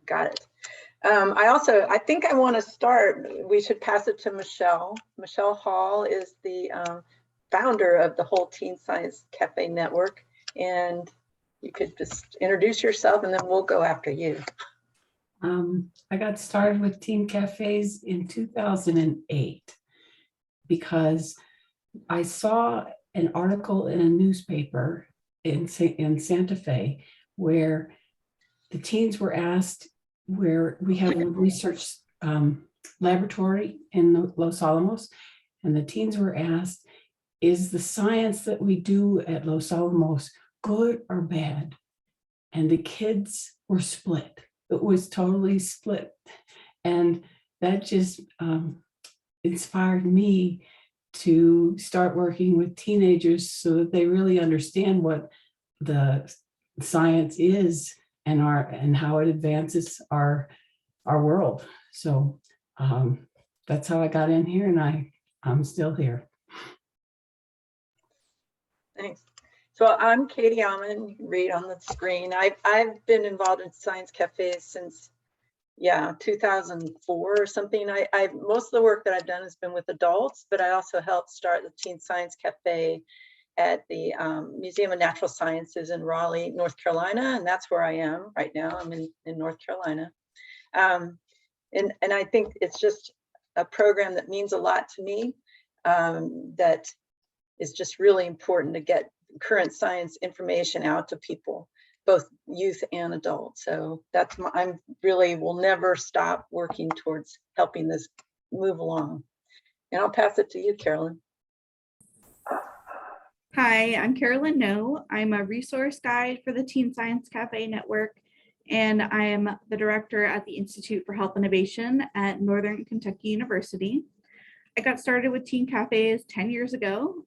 Got it. I think I want to start, we should pass it to Michelle. Michelle Hall is the founder of the whole Teen Science Cafe network. And you could just introduce yourself and then we'll go after you. I got started with Teen Cafes in 2008 because I saw an article in a newspaper in Santa Fe where the teens were asked, where we have a research laboratory in Los Alamos, and the teens were asked, is the science that we do at Los Alamos good or bad? And the kids were split. It was totally split. And that just inspired me to start working with teenagers so that they really understand what the science is and how it advances our world. So that's how I got in here, and I'm still here. Thanks. So I'm Katie Alman, you can read on the screen. I've been involved in Science Cafes since, 2004 or something. Most of the work that I've done has been with adults, but I also helped start the Teen Science Cafe at the Museum of Natural Sciences in Raleigh, North Carolina, and that's where I am right now. I'm in North Carolina. And I think it's just a program that means a lot to me, that is just really important to get current science information out to people, both youth and adults. So that's I'm really will never stop working towards helping this move along. And I'll pass it to you, Carolyn. Hi, I'm Carolyn No. I'm a resource guide for the Teen Science Cafe network, and I am the director at the Institute for Health Innovation at Northern Kentucky University. I got started with Teen Cafes 10 years ago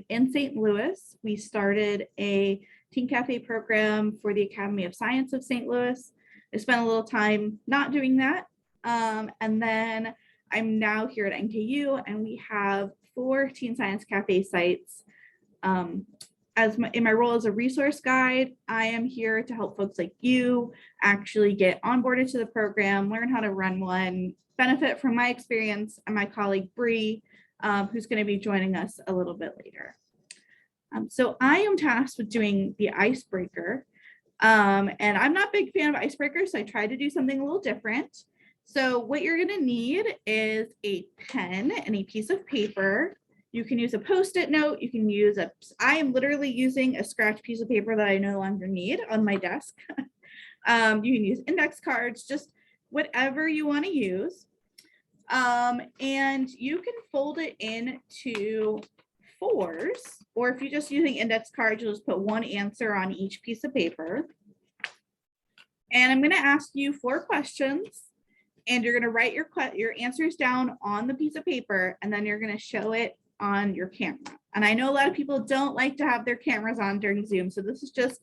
in St. Louis. We started a Teen Cafe program for the Academy of Science of St. Louis. I spent a little time not doing that. And then I'm now here at NKU, and we have 4 Teen Science Cafe sites. In my role as a resource guide, I am here to help folks like you actually get onboarded to the program, learn how to run one, benefit from my experience, and my colleague Bree, who's going to be joining us a little bit later. So I am tasked with doing the icebreaker, and I'm not a big fan of icebreakers, so I tried to do something a little different. So what you're going to need is a pen and a piece of paper. You can use a Post-it note. You can use I am literally using a scratch piece of paper that I no longer need on my desk. You can use index cards, just whatever you want to use. And you can fold it into 4s, or if you're just using index cards, you'll just put one answer on each piece of paper. And I'm going to ask you 4 questions, and you're going to write your answers down on the piece of paper, and then you're going to show it on your camera. And I know a lot of people don't like to have their cameras on during Zoom, so this is just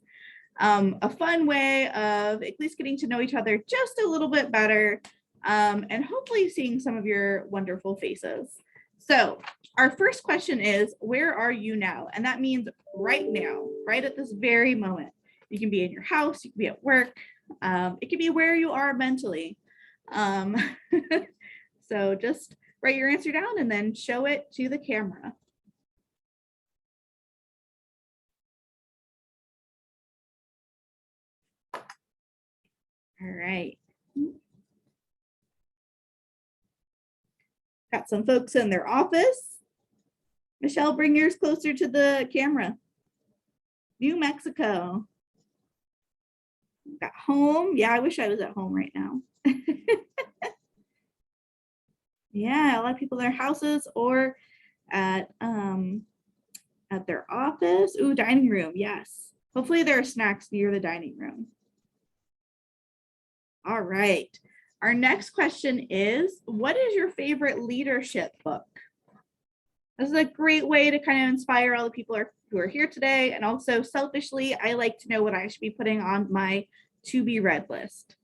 a fun way of at least getting to know each other just a little bit better, and hopefully seeing some of your wonderful faces. So our first question is, where are you now? And that means right now, right at this very moment. You can be in your house, you can be at work, it can be where you are mentally. So just write your answer down and then show it to the camera. All right. Got some folks in their office. Michelle, bring yours closer to the camera. New Mexico. Got home. Yeah, I wish I was at home right now. Yeah, a lot of people in their houses or at their office. Ooh, dining room. Yes. Hopefully there are snacks near the dining room. All right. Our next question is, what is your favorite leadership book? This is a great way to kind of inspire all the people who are here today. And also selfishly, I like to know what I should be putting on my to be read list.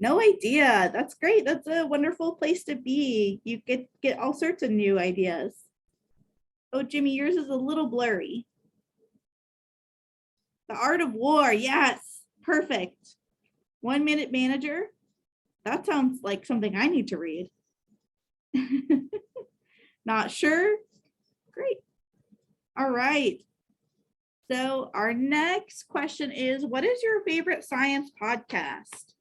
No idea. That's great. That's a wonderful place to be. You get all sorts of new ideas. Oh, Jimmy, yours is a little blurry. The Art of War. Yes, perfect. 1 Minute Manager. That sounds like something I need to read. Not sure? Great. All right. So our next question is, what is your favorite science podcast?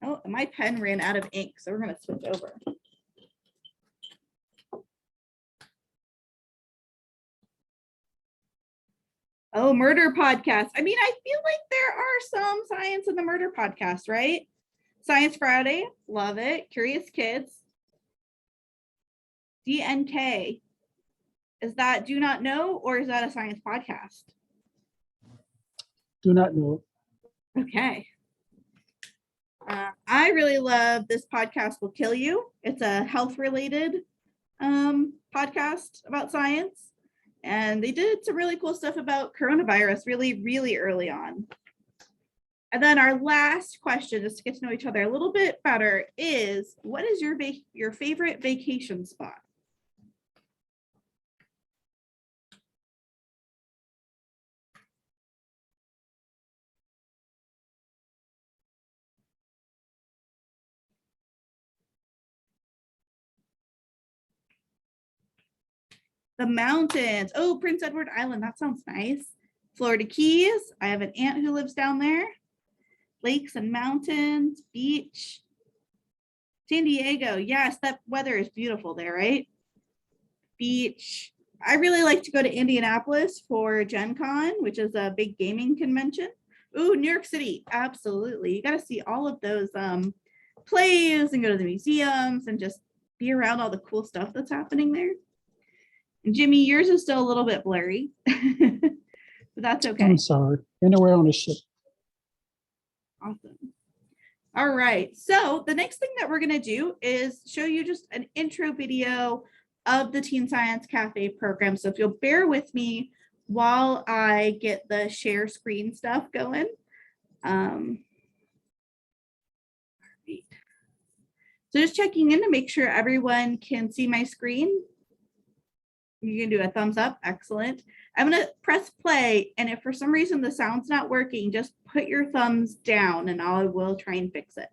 Oh, my pen ran out of ink, so we're going to switch over. Oh, murder podcast. I mean, I feel like there are some science in the murder podcast, right? Science Friday, love it. Curious Kids. DNK. Is that Do Not Know, or is that a science podcast? Do not know. Okay. I really love This Podcast Will Kill You. It's a health-related podcast about science. And they did some really cool stuff about coronavirus really, really early on. And then our last question, just to get to know each other a little bit better, is what is your favorite vacation spot? The mountains. Oh, Prince Edward Island. That sounds nice. Florida Keys. I have an aunt who lives down there. Lakes and mountains, beach. San Diego. Yes, that weather is beautiful there, right? Beach. I really like to go to Indianapolis for Gen Con, which is a big gaming convention. Ooh, New York City. Absolutely. You got to see all of those plays and go to the museums and just be around all the cool stuff that's happening there. And Jimmy, yours is still a little bit blurry, but that's okay. I'm sorry. Anywhere on the ship. Awesome. All right. So the next thing that we're going to do is show you just an intro video of the Teen Science Cafe program. So if you'll bear with me while I get the share screen stuff going. So just checking in to make sure everyone can see my screen. You can do a thumbs up. Excellent. I'm going to press play. And if for some reason the sound's not working, just put your thumbs down and I will try and fix it.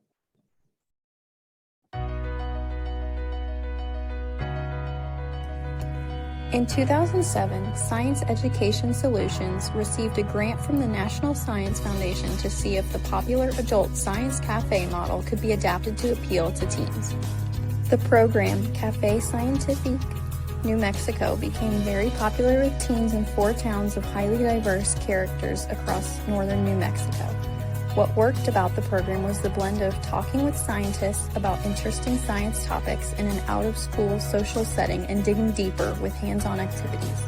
In 2007, Science Education Solutions received a grant from the National Science Foundation to see if the popular adult Science Cafe model could be adapted to appeal to teens. The program, Café Scientifique, New Mexico, became very popular with teens in 4 towns of highly diverse characters across northern New Mexico. What worked about the program was the blend of talking with scientists about interesting science topics in an out-of-school social setting and digging deeper with hands-on activities.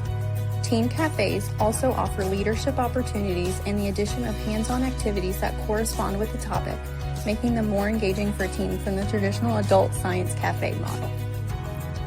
Teen cafes also offer leadership opportunities and the addition of hands-on activities that correspond with the topic, making them more engaging for teens than the traditional adult science cafe model.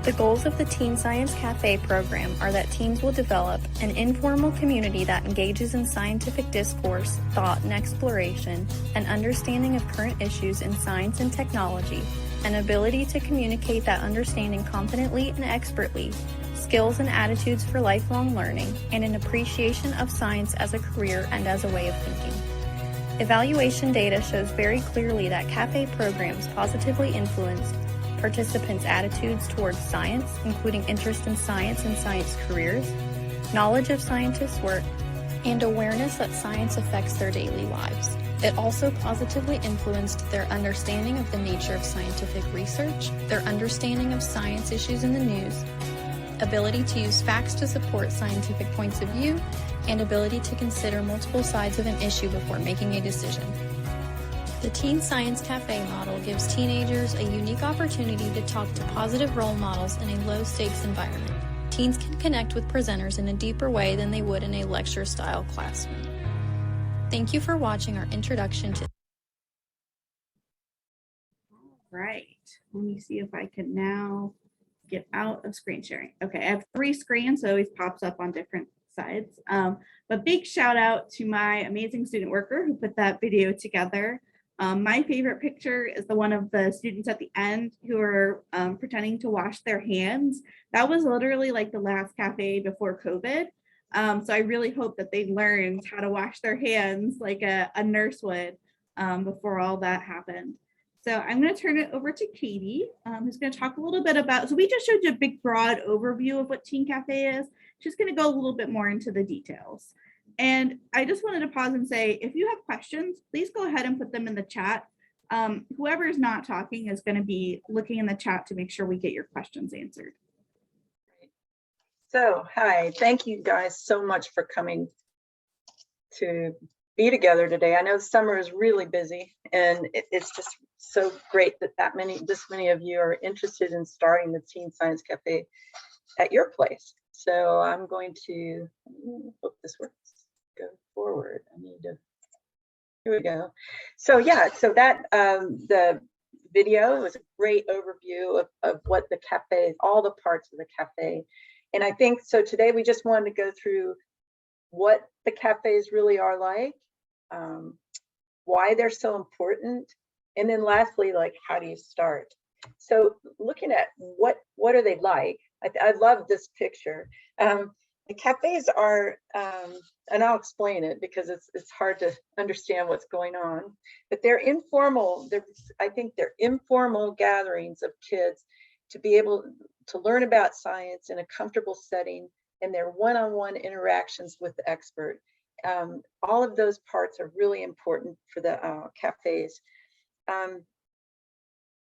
The goals of the Teen Science Café program are that teens will develop an informal community that engages in scientific discourse, thought, and exploration, an understanding of current issues in science and technology, an ability to communicate that understanding confidently and expertly, skills and attitudes for lifelong learning, and an appreciation of science as a career and as a way of thinking. Evaluation data shows very clearly that CAFE programs positively influenced participants' attitudes towards science, including interest in science and science careers, knowledge of scientists' work, and awareness that science affects their daily lives. It also positively influenced their understanding of the nature of scientific research, their understanding of science issues in the news, ability to use facts to support scientific points of view, and ability to consider multiple sides of an issue before making a decision. The Teen Science Cafe model gives teenagers a unique opportunity to talk to positive role models in a low-stakes environment. Teens can connect with presenters in a deeper way than they would in a lecture-style classroom. Thank you for watching our introduction to... Right. Let me see if I can now get out of screen sharing. Okay, I have 3 screens, so it always pops up on different sides. But big shout out to my amazing student worker who put that video together. My favorite picture is the one of the students at the end who are pretending to wash their hands. That was literally like the last cafe before COVID. So I really hope that they learned how to wash their hands like a nurse would before all that happened. So I'm going to turn it over to Katie, who's going to talk a little bit about, so we just showed you a big broad overview of what Teen Cafe is. She's going to go a little bit more into the details. And I just wanted to pause and say, if you have questions, please go ahead and put them in the chat. Whoever is not talking is going to be looking in the chat to make sure we get your questions answered. So, hi, thank you guys so much for coming to be together today. I know summer is really busy, and it's just so great that this many of you are interested in starting the Teen Science Cafe at your place. So I'm going to hope this works. Go forward. Here we go. So yeah, so that the video was a great overview of what the cafe, all the parts of the cafe. And I think so today we just wanted to go through what the cafes really are like, why they're so important, and then lastly, like, how do you start? So looking at what are they like, I love this picture. The cafes are, and I'll explain it because it's hard to understand what's going on, but they're informal. I think they're informal gatherings of kids to be able to learn about science in a comfortable setting, and their one-on-one interactions with the expert. All of those parts are really important for the cafes.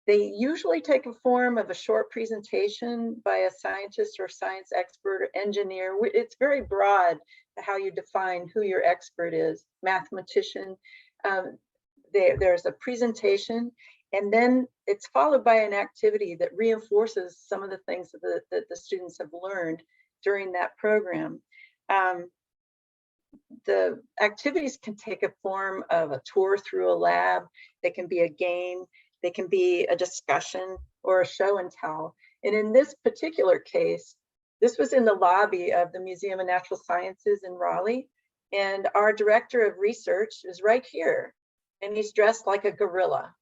They usually take a form of a short presentation by a scientist or science expert or engineer. It's very broad how you define who your expert is. Mathematician, there's a presentation, and then it's followed by an activity that reinforces some of the things that the students have learned during that program. The activities can take a form of a tour through a lab. They can be a game. They can be a discussion or a show and tell. And in this particular case, this was in the lobby of the Museum of Natural Sciences in Raleigh. And our director of research is right here, and he's dressed like a gorilla.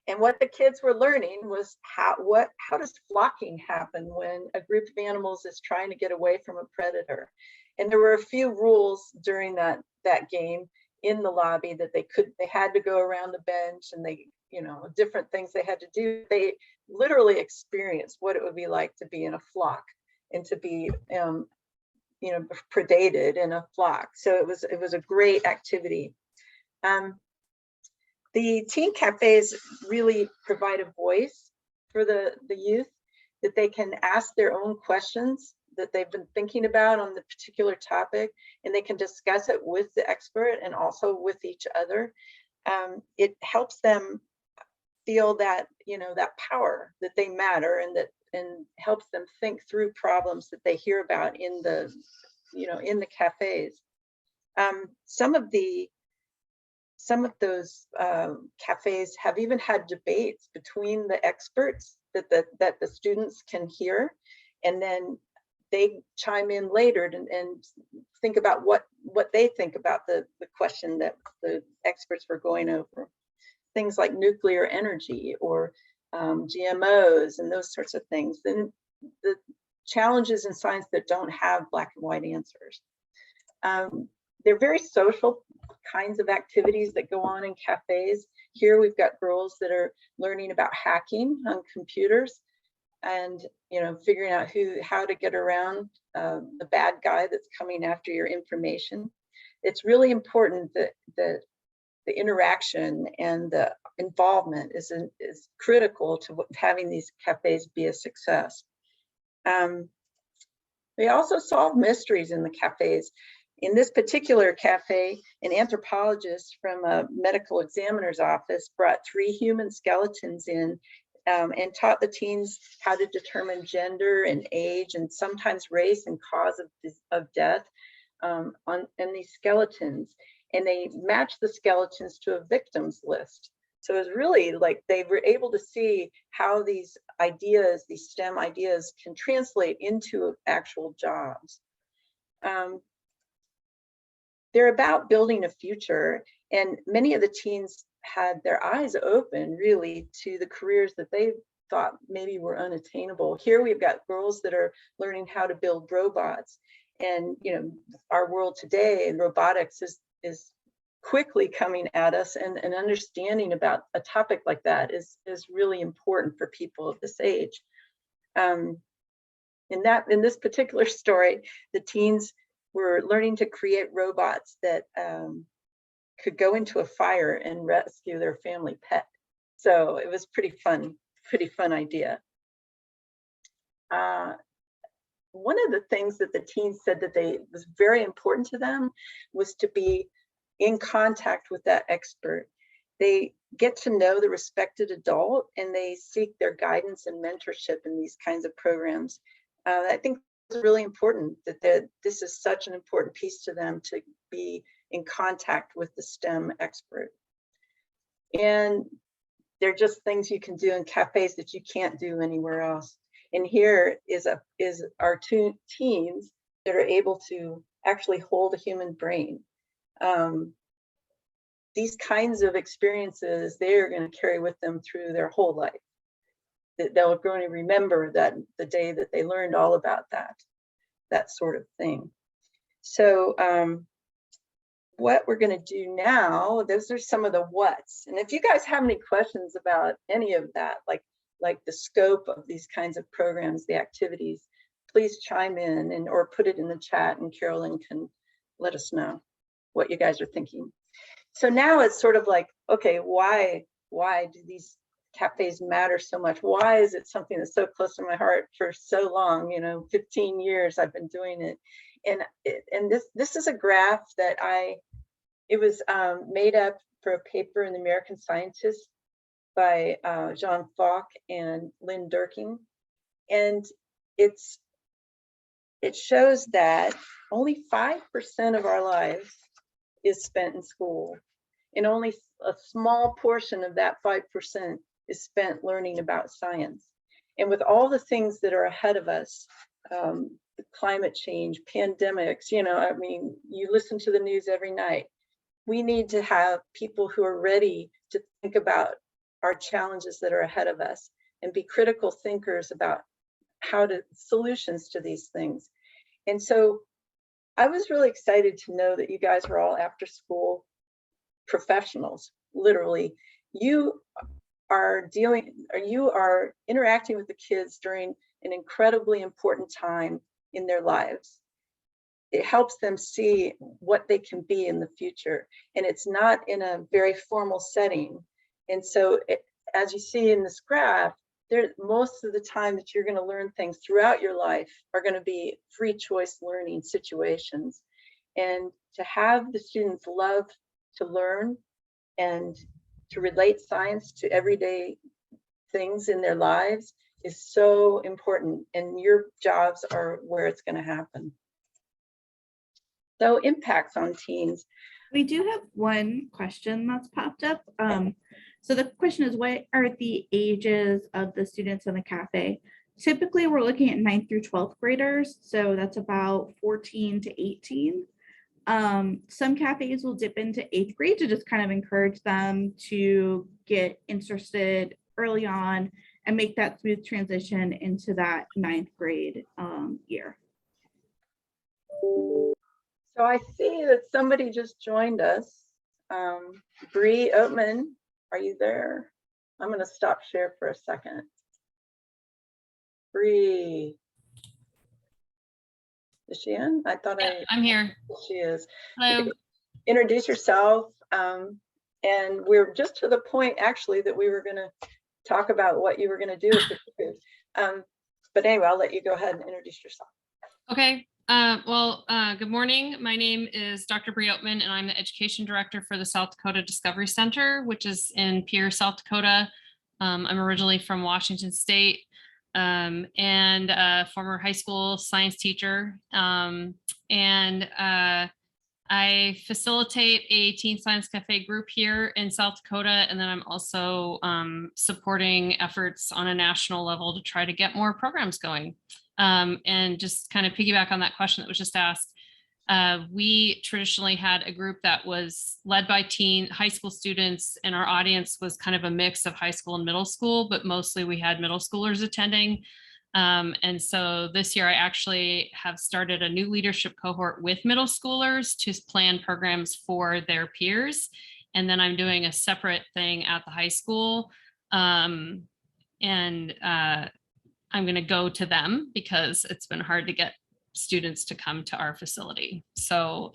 And what the kids were learning was how does flocking happen when a group of animals is trying to get away from a predator. And there were a few rules during that game in the lobby that they had to go around the bench, and different things they had to do. They literally experienced what it would be like to be in a flock and to be predated in a flock. So it was a great activity. The teen cafes really provide a voice for the youth, that they can ask their own questions that they've been thinking about on the particular topic, and they can discuss it with the expert and also with each other. It helps them feel that that power, that they matter, and helps them think through problems that they hear about in the cafes. Some of those cafes have even had debates between the experts that the students can hear, and then they chime in later and think about what they think about the question that the experts were going over. Things like nuclear energy or GMOs and those sorts of things. Then the challenges in science that don't have black and white answers. They're very social kinds of activities that go on in cafes. Here we've got girls that are learning about hacking on computers and figuring out how to get around the bad guy that's coming after your information. It's really important that the interaction and the involvement is critical to having these cafes be a success. We also solve mysteries in the cafes. In this particular cafe, an anthropologist from a medical examiner's office brought 3 human skeletons in and taught the teens how to determine gender and age and sometimes race and cause of death in these skeletons. And they matched the skeletons to a victims list. So it was really like they were able to see how these ideas, these STEM ideas, can translate into actual jobs. They're about building a future, and many of the teens had their eyes open really to the careers that they thought maybe were unattainable. Here we've got girls that are learning how to build robots, and our world today and robotics is quickly coming at us, and understanding about a topic like that is really important for people of this age. In this particular story, the teens were learning to create robots that could go into a fire and rescue their family pet. So it was pretty fun idea. One of the things that the teens said that was very important to them was to be in contact with that expert. They get to know the respected adult, and they seek their guidance and mentorship in these kinds of programs. I think it's really important that this is such an important piece to them, to be in contact with the STEM expert. And they're just things you can do in cafes that you can't do anywhere else. And here is our two teens that are able to actually hold a human brain. These kinds of experiences, they're going to carry with them through their whole life. They're going to remember that the day that they learned all about that sort of thing. So what we're going to do now, those are some of the whats. And if you guys have any questions about any of that, like the scope of these kinds of programs, the activities, please chime in or put it in the chat, and Carolyn can let us know what you guys are thinking. So now it's sort of like, okay, why do these cafes matter so much? Why is it something that's so close to my heart for so long? 15 years I've been doing it. And this is a graph that it was made up for a paper in the American Scientist by Jean Falk and Lynn Durkin. And it shows that only 5% of our lives is spent in school, and only a small portion of that 5% is spent learning about science. And with all the things that are ahead of us, climate change, pandemics, you listen to the news every night. We need to have people who are ready to think about our challenges that are ahead of us and be critical thinkers about solutions to these things. And so I was really excited to know that you guys are all after school professionals. Literally, you are interacting with the kids during an incredibly important time in their lives. It helps them see what they can be in the future, and it's not in a very formal setting. And so as you see in this graph, most of the time that you're going to learn things throughout your life are going to be free choice learning situations. And to have the students love to learn and to relate science to everyday things in their lives is so important, and your jobs are where it's going to happen. So impacts on teens. We do have one question that's popped up. So the question is, what are the ages of the students in the cafe? Typically, we're looking at 9th through 12th graders. So that's about 14 to 18. Some cafes will dip into 8th grade to just kind of encourage them to get interested early on and make that smooth transition into that 9th grade year. So I see that somebody just joined us. Bree Oatman, are you there? I'm going to stop share for a second. Bree, is she in? I thought I'm here. She is. Hello. Introduce yourself. And we're just to the point actually that we were going to talk about what you were going to do with the food. But anyway, I'll let you go ahead and introduce yourself. Okay. Good morning. My name is Dr. Bree Oatman, and I'm the Education Director for the South Dakota Discovery Center, which is in Pierre, South Dakota. I'm originally from Washington State, and a former high school science teacher. I facilitate a Teen Science Cafe group here in South Dakota, and then I'm also supporting efforts on a national level to try to get more programs going. And just kind of piggyback on that question that was just asked, we traditionally had a group that was led by high school students, and our audience was kind of a mix of high school and middle school, but mostly we had middle schoolers attending. And so this year I actually have started a new leadership cohort with middle schoolers to plan programs for their peers. And then I'm doing a separate thing at the high school. I'm going to go to them because it's been hard to get students to come to our facility. So,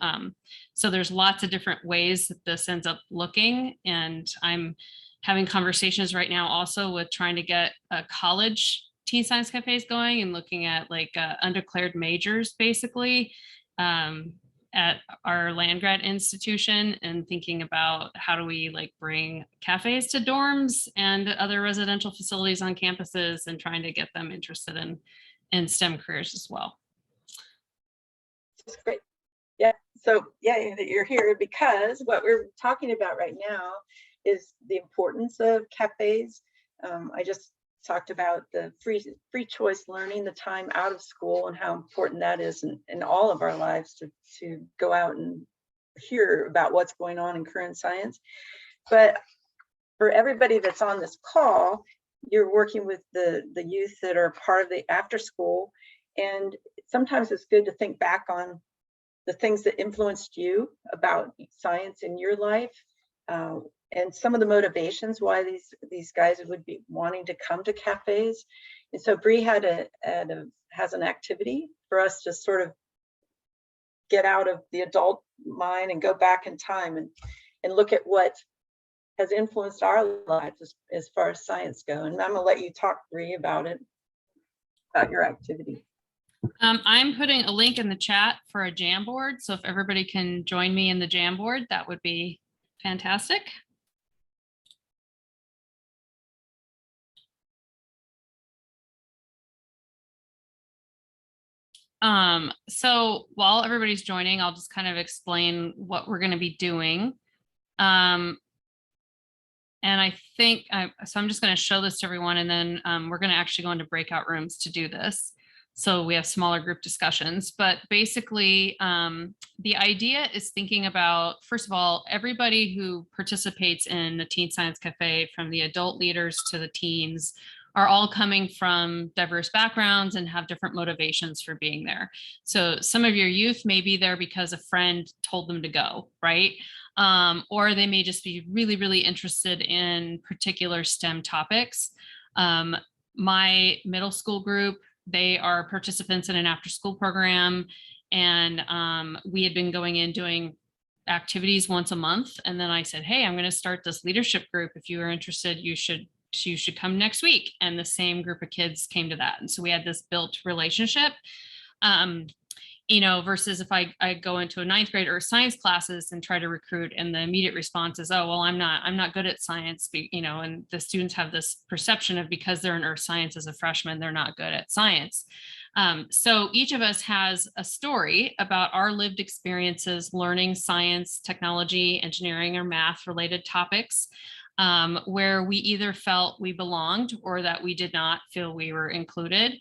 so there's lots of different ways that this ends up looking. And I'm having conversations right now also with trying to get a college Teen Science Cafes going and looking at like undeclared majors basically at our land grant institution, and thinking about how do we like bring cafes to dorms and other residential facilities on campuses, and trying to get them interested in STEM careers as well. That's great. Yeah. So yeah, you're here because what we're talking about right now is the importance of cafes. I just talked about the free choice learning, the time out of school, and how important that is in all of our lives to go out and hear about what's going on in current science. But for everybody that's on this call, you're working with the youth that are part of the after school, and sometimes it's good to think back on the things that influenced you about science in your life. And some of the motivations why these guys would be wanting to come to cafes. And so Bree has an activity for us to sort of get out of the adult mind and go back in time and look at what has influenced our lives as far as science go. And I'm gonna let you talk, Bree, about your activity. I'm putting a link in the chat for a Jamboard. So if everybody can join me in the Jamboard, that would be fantastic. So while everybody's joining, I'll just kind of explain what we're going to be doing. And I think, so I'm just going to show this to everyone, and then we're going to actually go into breakout rooms to do this. So we have smaller group discussions, but basically the idea is thinking about, first of all, everybody who participates in the Teen Science Cafe, from the adult leaders to the teens, are all coming from diverse backgrounds and have different motivations for being there. So some of your youth may be there because a friend told them to go, right? Or they may just be really, really interested in particular STEM topics. My middle school group, they are participants in an after-school program, and we had been going in doing activities once a month. And then I said, hey, I'm going to start this leadership group. If you are interested, you should come next week. And the same group of kids came to that. And so we had this built relationship, you know, versus if I go into a 9th grade or science classes and try to recruit, and the immediate response is, oh, well, I'm not good at science, you know, and the students have this perception of, because they're in earth science as a freshman, they're not good at science. So each of us has a story about our lived experiences learning science, technology, engineering, or math related topics, where we either felt we belonged or that we did not feel we were included,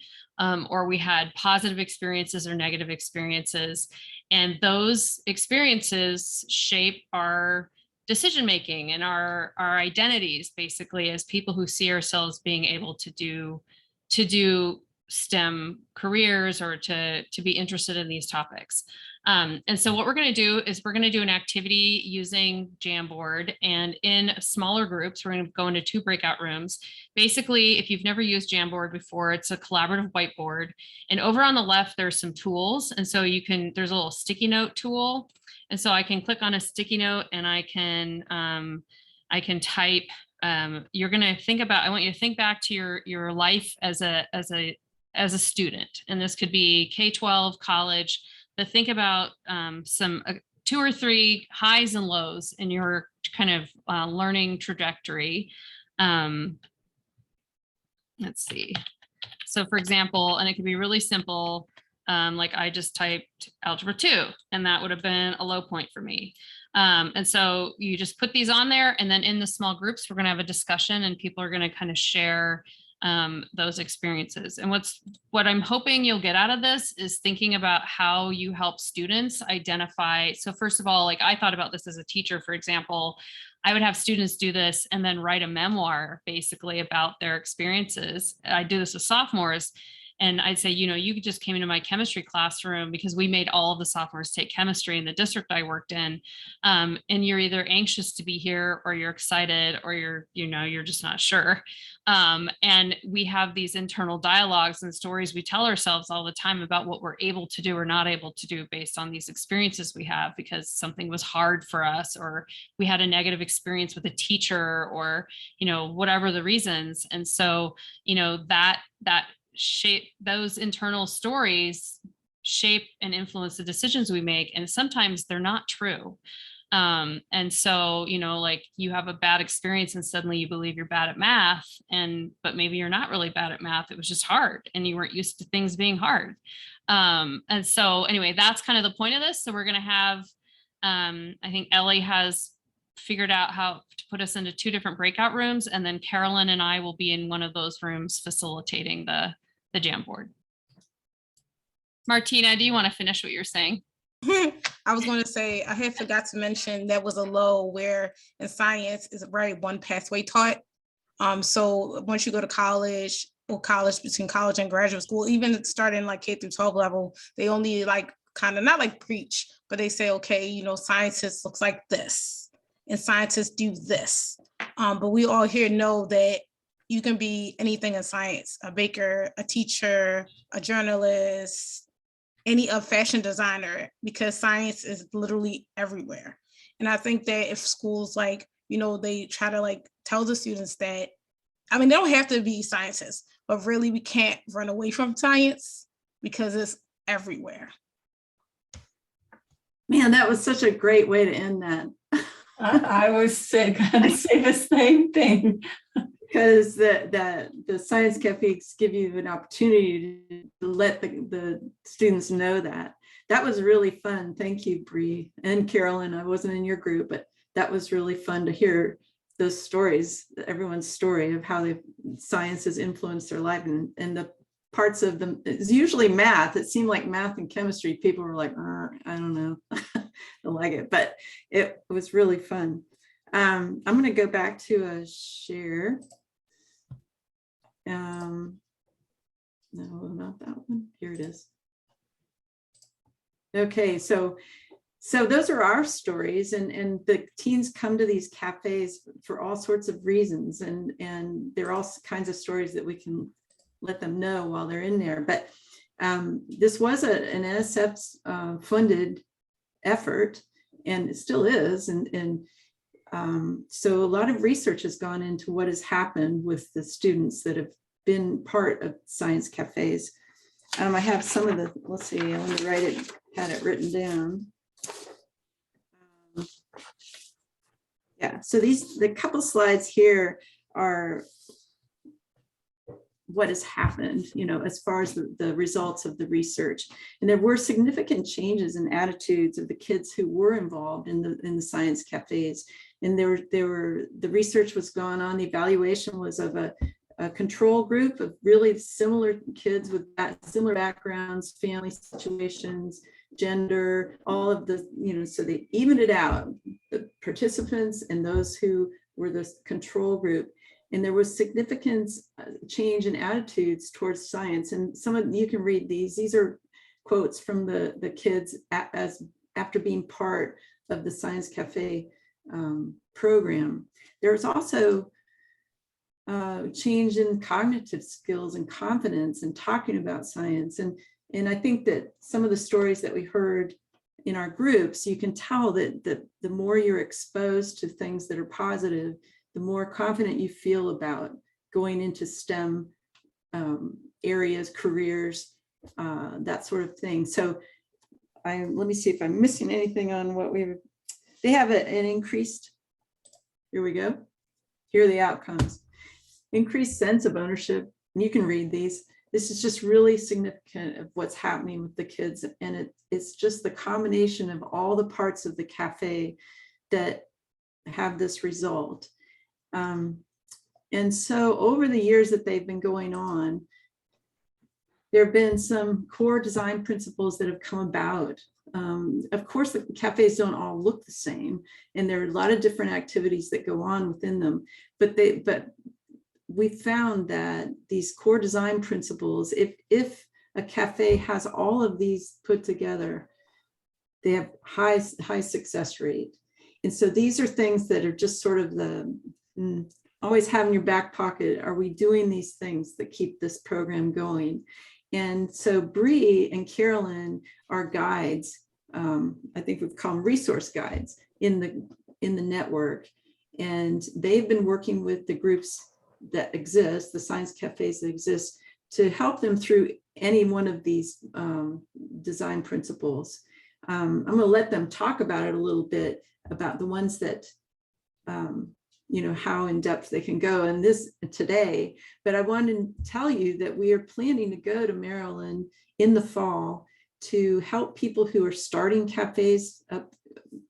or we had positive experiences or negative experiences. And those experiences shape our decision making and our identities, basically, as people who see ourselves being able to do STEM careers or to be interested in these topics. And so what we're going to do is we're going to do an activity using Jamboard, and in smaller groups, we're going to go into 2 breakout rooms. Basically, if you've never used Jamboard before, it's a collaborative whiteboard. And over on the left, there's some tools. And so there's a little sticky note tool. And so I can click on a sticky note and I can type, you're going to think about, I want you to think back to your life as a student. And this could be K-12, college, but think about some 2 or 3 highs and lows in your kind of learning trajectory. Let's see. So for example, and it could be really simple, Like I just typed algebra 2, and that would have been a low point for me. And so you just put these on there, and then in the small groups, we're going to have a discussion, and people are going to kind of share those experiences. And what I'm hoping you'll get out of this is thinking about how you help students identify. So first of all, like I thought about this as a teacher, for example, I would have students do this and then write a memoir basically about their experiences. I do this with sophomores. And I'd say, you just came into my chemistry classroom because we made all of the sophomores take chemistry in the district I worked in. And you're either anxious to be here, or you're excited, or you're just not sure. And we have these internal dialogues and stories we tell ourselves all the time about what we're able to do or not able to do based on these experiences we have, because something was hard for us, or we had a negative experience with a teacher, or, whatever the reasons. And so, that shape, those internal stories shape and influence the decisions we make. And sometimes they're not true. And so, like you have a bad experience and suddenly you believe you're bad at math, but maybe you're not really bad at math. It was just hard and you weren't used to things being hard. And so anyway, that's kind of the point of this. So we're going to have, I think Ellie has figured out how to put us into 2 different breakout rooms. And then Carolyn and I will be in one of those rooms facilitating the Jamboard. Martina, do you want to finish what you're saying? I was going to say, I had forgot to mention that was a low where in science is very one pathway taught. So once you go to college, or between college and graduate school, even starting like K through 12 level, they only like kind of not like preach, but they say, okay, scientists looks like this and scientists do this. But we all here know that you can be anything in science, a baker, a teacher, a journalist, a fashion designer, because science is literally everywhere. And I think that if schools they try to tell the students that, they don't have to be scientists, but really we can't run away from science because it's everywhere. Man, that was such a great way to end that. I was going to say the same thing. Because the Science Cafes give you an opportunity to let the students know that. That was really fun. Thank you, Bree and Carolyn. I wasn't in your group, but that was really fun to hear those stories, everyone's story of how the science has influenced their life, and the parts of them. It's usually math. It seemed like math and chemistry. People were like, I don't know, don't like it, but it was really fun. I'm going to go back to a share. No, not that one. Here it is. Okay, so those are our stories, and the teens come to these cafes for all sorts of reasons, and there are all kinds of stories that we can let them know while they're in there. But this was an NSF funded effort, and it still is, and so a lot of research has gone into what has happened with the students that have been part of Science Cafes. I have some of the, let's see, let me write it, had it written down. Yeah, so the couple slides here are what has happened, as far as the results of the research. And there were significant changes in attitudes of the kids who were involved in the Science Cafes. And the research was going on. The evaluation was of a control group of really similar kids with similar backgrounds, family situations, gender, all of the, so they evened it out, the participants and those who were the control group. And there was significant change in attitudes towards science. And some of you can read these. These are quotes from the kids after being part of the Science Cafe program. There's also change in cognitive skills and confidence and talking about science. And I think that some of the stories that we heard in our groups, you can tell that the more you're exposed to things that are positive, the more confident you feel about going into STEM areas, careers, that sort of thing. So let me see if I'm missing anything on what they have an increased, here we go. Here are the outcomes. Increased sense of ownership, and you can read these, this is just really significant of what's happening with the kids. And it's just the combination of all the parts of the cafe that have this result. And so over the years that they've been going on, there have been some core design principles that have come about. Of course, the cafes don't all look the same, and there are a lot of different activities that go on within them, but we found that these core design principles, if a cafe has all of these put together, they have high success rate. And so these are things that are just sort of always have in your back pocket. Are we doing these things that keep this program going? And so Bree and Carolyn are guides. I think we've called them resource guides in the network. And they've been working with the groups that exist, the science cafes that exist, to help them through any one of these design principles. I'm going to let them talk about it a little bit, about the ones that, how in depth they can go in this today. But I want to tell you that we are planning to go to Maryland in the fall to help people who are starting cafes up,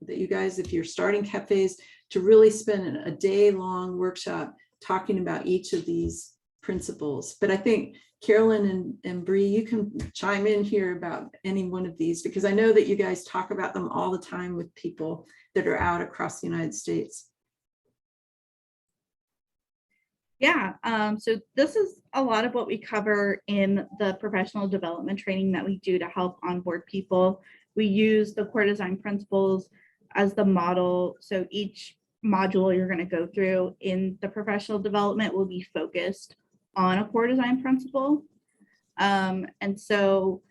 that you guys, if you're starting cafes, to really spend a day-long workshop talking about each of these principles. But I think Carolyn and Bree, you can chime in here about any one of these, because I know that you guys talk about them all the time with people that are out across the United States. Yeah, so this is a lot of what we cover in the professional development training that we do to help onboard people. We use the core design principles as the model. So each module you're going to go through in the professional development will be focused on a core design principle. And so,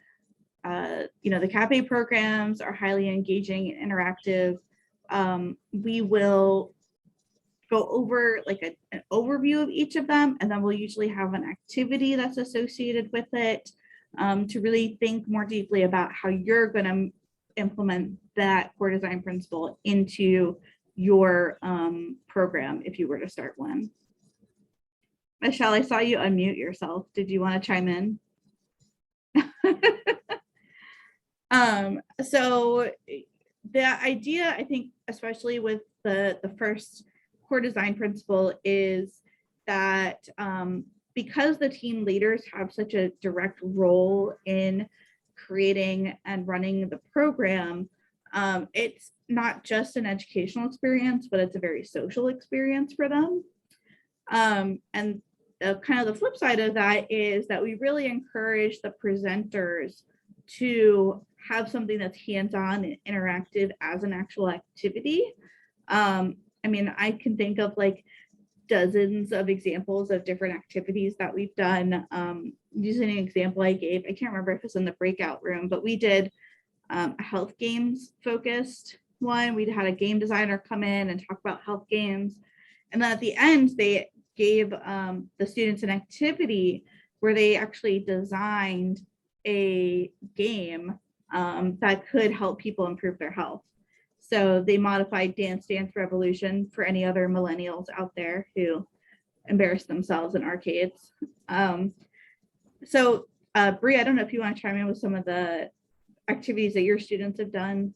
the cafe programs are highly engaging and interactive. We will go over like an overview of each of them, and then we'll usually have an activity that's associated with it to really think more deeply about how you're going to implement that core design principle into your program if you were to start one. Michelle, I saw you unmute yourself. Did you want to chime in? So the idea, I think, especially with the first core design principle, is that because the team leaders have such a direct role in creating and running the program, it's not just an educational experience, but it's a very social experience for them. And kind of the flip side of that is that we really encourage the presenters to have something that's hands-on and interactive as an actual activity. I mean, I can think of like dozens of examples of different activities that we've done. Using an example I gave, I can't remember if it was in the breakout room, but we did a health games focused one. We had a game designer come in and talk about health games. And then at the end, they gave the students an activity where they actually designed a game that could help people improve their health. So they modified Dance Dance Revolution for any other millennials out there who embarrass themselves in arcades. So Bree, I don't know if you want to chime in with some of the activities that your students have done.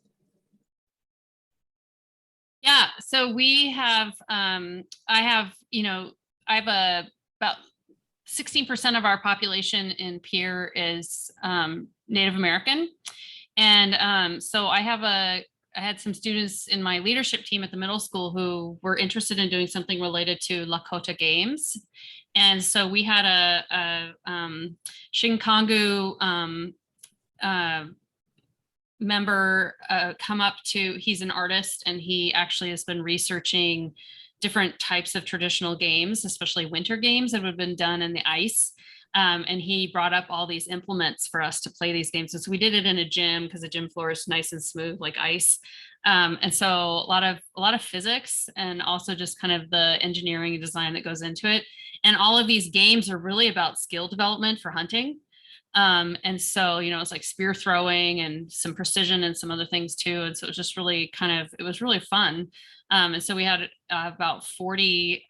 Yeah, so we have, I have about 16% of our population in Pierre is Native American. And so I had some students in my leadership team at the middle school who were interested in doing something related to Lakota games. And so we had a Shinkangu member come up to, he's an artist, and he actually has been researching different types of traditional games, especially winter games that have been done in the ice. And he brought up all these implements for us to play these games. And so we did it in a gym because the gym floor is nice and smooth like ice. And so a lot of physics, and also just kind of the engineering and design that goes into it. And all of these games are really about skill development for hunting. And so, it's like spear throwing and some precision and some other things too. And so it was just really it was really fun. And so we had about 40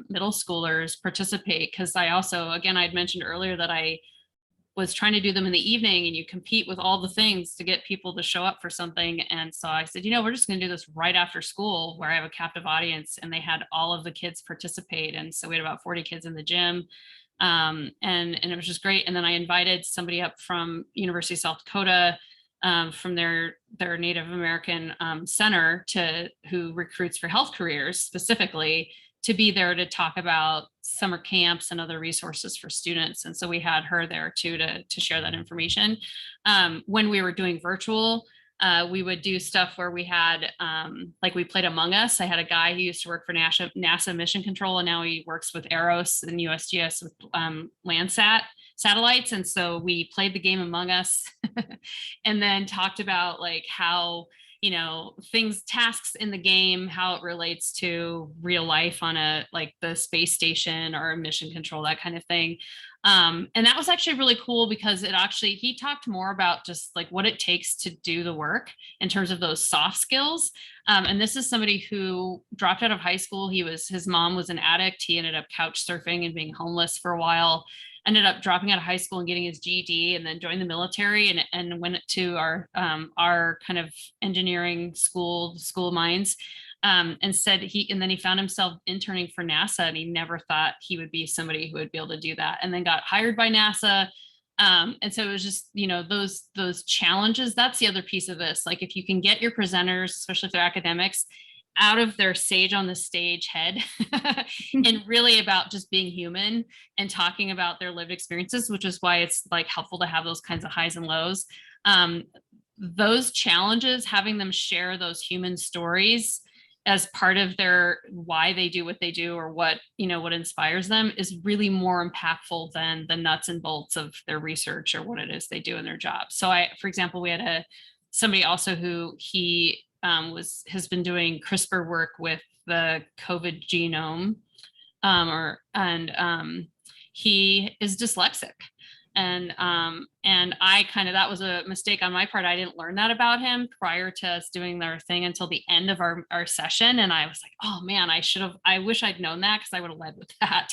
middle schoolers participate, because again, I'd mentioned earlier that I was trying to do them in the evening, and you compete with all the things to get people to show up for something. And so I said, we're just going to do this right after school, where I have a captive audience, and they had all of the kids participate. And so we had about 40 kids in the gym. And it was just great. And then I invited somebody up from University of South Dakota, from their Native American center, who recruits for health careers specifically, to be there to talk about summer camps and other resources for students. And so we had her there too, to share that information. When we were doing virtual, we would do stuff where we had, like we played Among Us. I had a guy who used to work for NASA Mission Control, and now he works with AROS and USGS with Landsat satellites. And so we played the game Among Us and then talked about like how, tasks in the game, how it relates to real life on like the space station or mission control, that kind of thing. And that was actually really cool, because he talked more about just like what it takes to do the work in terms of those soft skills. And this is somebody who dropped out of high school. His mom was an addict. He ended up couch surfing and being homeless for a while, ended up dropping out of high school and getting his GED, and then joined the military and went to our kind of engineering school of mines. And then he found himself interning for NASA, and he never thought he would be somebody who would be able to do that, and then got hired by NASA. And so it was just, those challenges. That's the other piece of this. Like, if you can get your presenters, especially if they're academics, out of their sage on the stage head and really about just being human and talking about their lived experiences, which is why it's like helpful to have those kinds of highs and lows. Those challenges, having them share those human stories as part of their why they do what they do, or what inspires them, is really more impactful than the nuts and bolts of their research or what it is they do in their job. So for example, we had somebody also who has been doing CRISPR work with the COVID genome, he is dyslexic. And that was a mistake on my part. I didn't learn that about him prior to us doing their thing until the end of our session. And I was like, oh man, I wish I'd known that, because I would have led with that.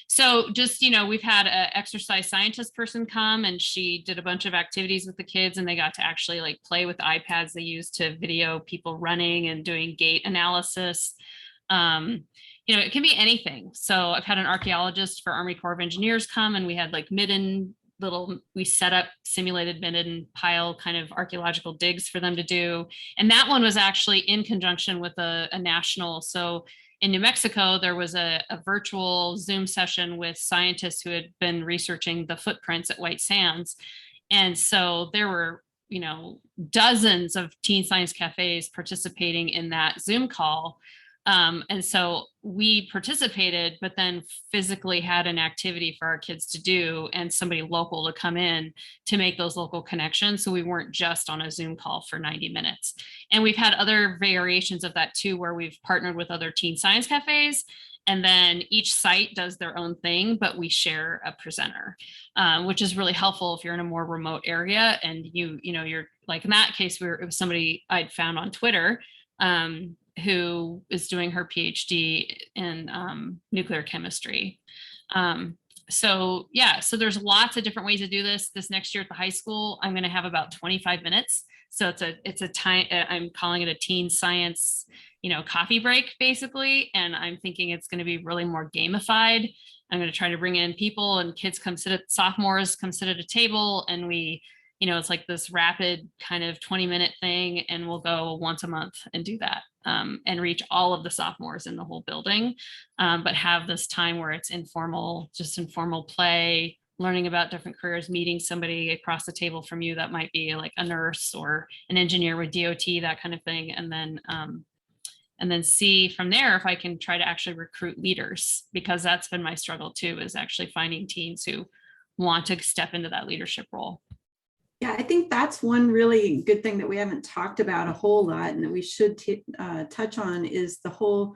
So just, we've had an exercise scientist person come, and she did a bunch of activities with the kids, and they got to actually like play with the iPads they use to video people running and doing gait analysis. It can be anything. So I've had an archaeologist for Army Corps of Engineers come, and we had like we set up simulated midden pile kind of archaeological digs for them to do. And that one was actually in conjunction with a national. So in New Mexico, there was a virtual Zoom session with scientists who had been researching the footprints at White Sands. And so there were, dozens of Teen Science Cafes participating in that Zoom call. And so we participated, but then physically had an activity for our kids to do, and somebody local to come in to make those local connections. So we weren't just on a Zoom call for 90 minutes. And we've had other variations of that too, where we've partnered with other Teen Science Cafes, and then each site does their own thing, but we share a presenter, which is really helpful if you're in a more remote area. And you're like, in that case, it was somebody I'd found on Twitter, who is doing her PhD in nuclear chemistry. So there's lots of different ways to do this. This next year at the high school, I'm going to have about 25 minutes. So it's a time, I'm calling it a teen science, coffee break basically. And I'm thinking it's going to be really more gamified. I'm going to try to bring in people, and kids sophomores come sit at a table, and we, it's like this rapid kind of 20-minute thing, and we'll go once a month and do that, and reach all of the sophomores in the whole building, but have this time where it's informal play, learning about different careers, meeting somebody across the table from you that might be like a nurse or an engineer with DOT, that kind of thing. And then see from there if I can try to actually recruit leaders, because that's been my struggle too, is actually finding teens who want to step into that leadership role. Yeah, I think that's one really good thing that we haven't talked about a whole lot, and that we should touch on, is the whole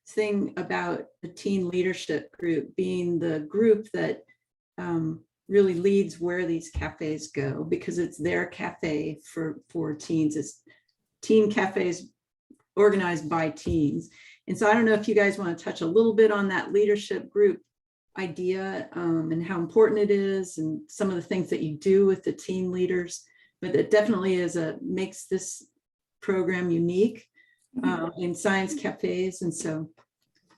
thing about the teen leadership group being the group that really leads where these cafes go, because it's their cafe for teens. It's teen cafes organized by teens. And so I don't know if you guys want to touch a little bit on that leadership group idea, and how important it is, and some of the things that you do with the teen leaders. But it definitely makes this program unique in science cafes. And so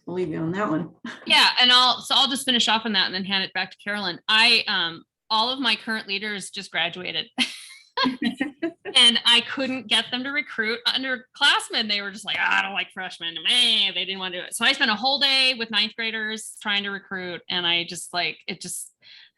I'll leave you on that one. Yeah, and I'll just finish off on that and then hand it back to Carolyn. All of my current leaders just graduated. And I couldn't get them to recruit underclassmen. They were just like, I don't like freshmen. Man, they didn't want to do it. So I spent a whole day with ninth graders trying to recruit. And I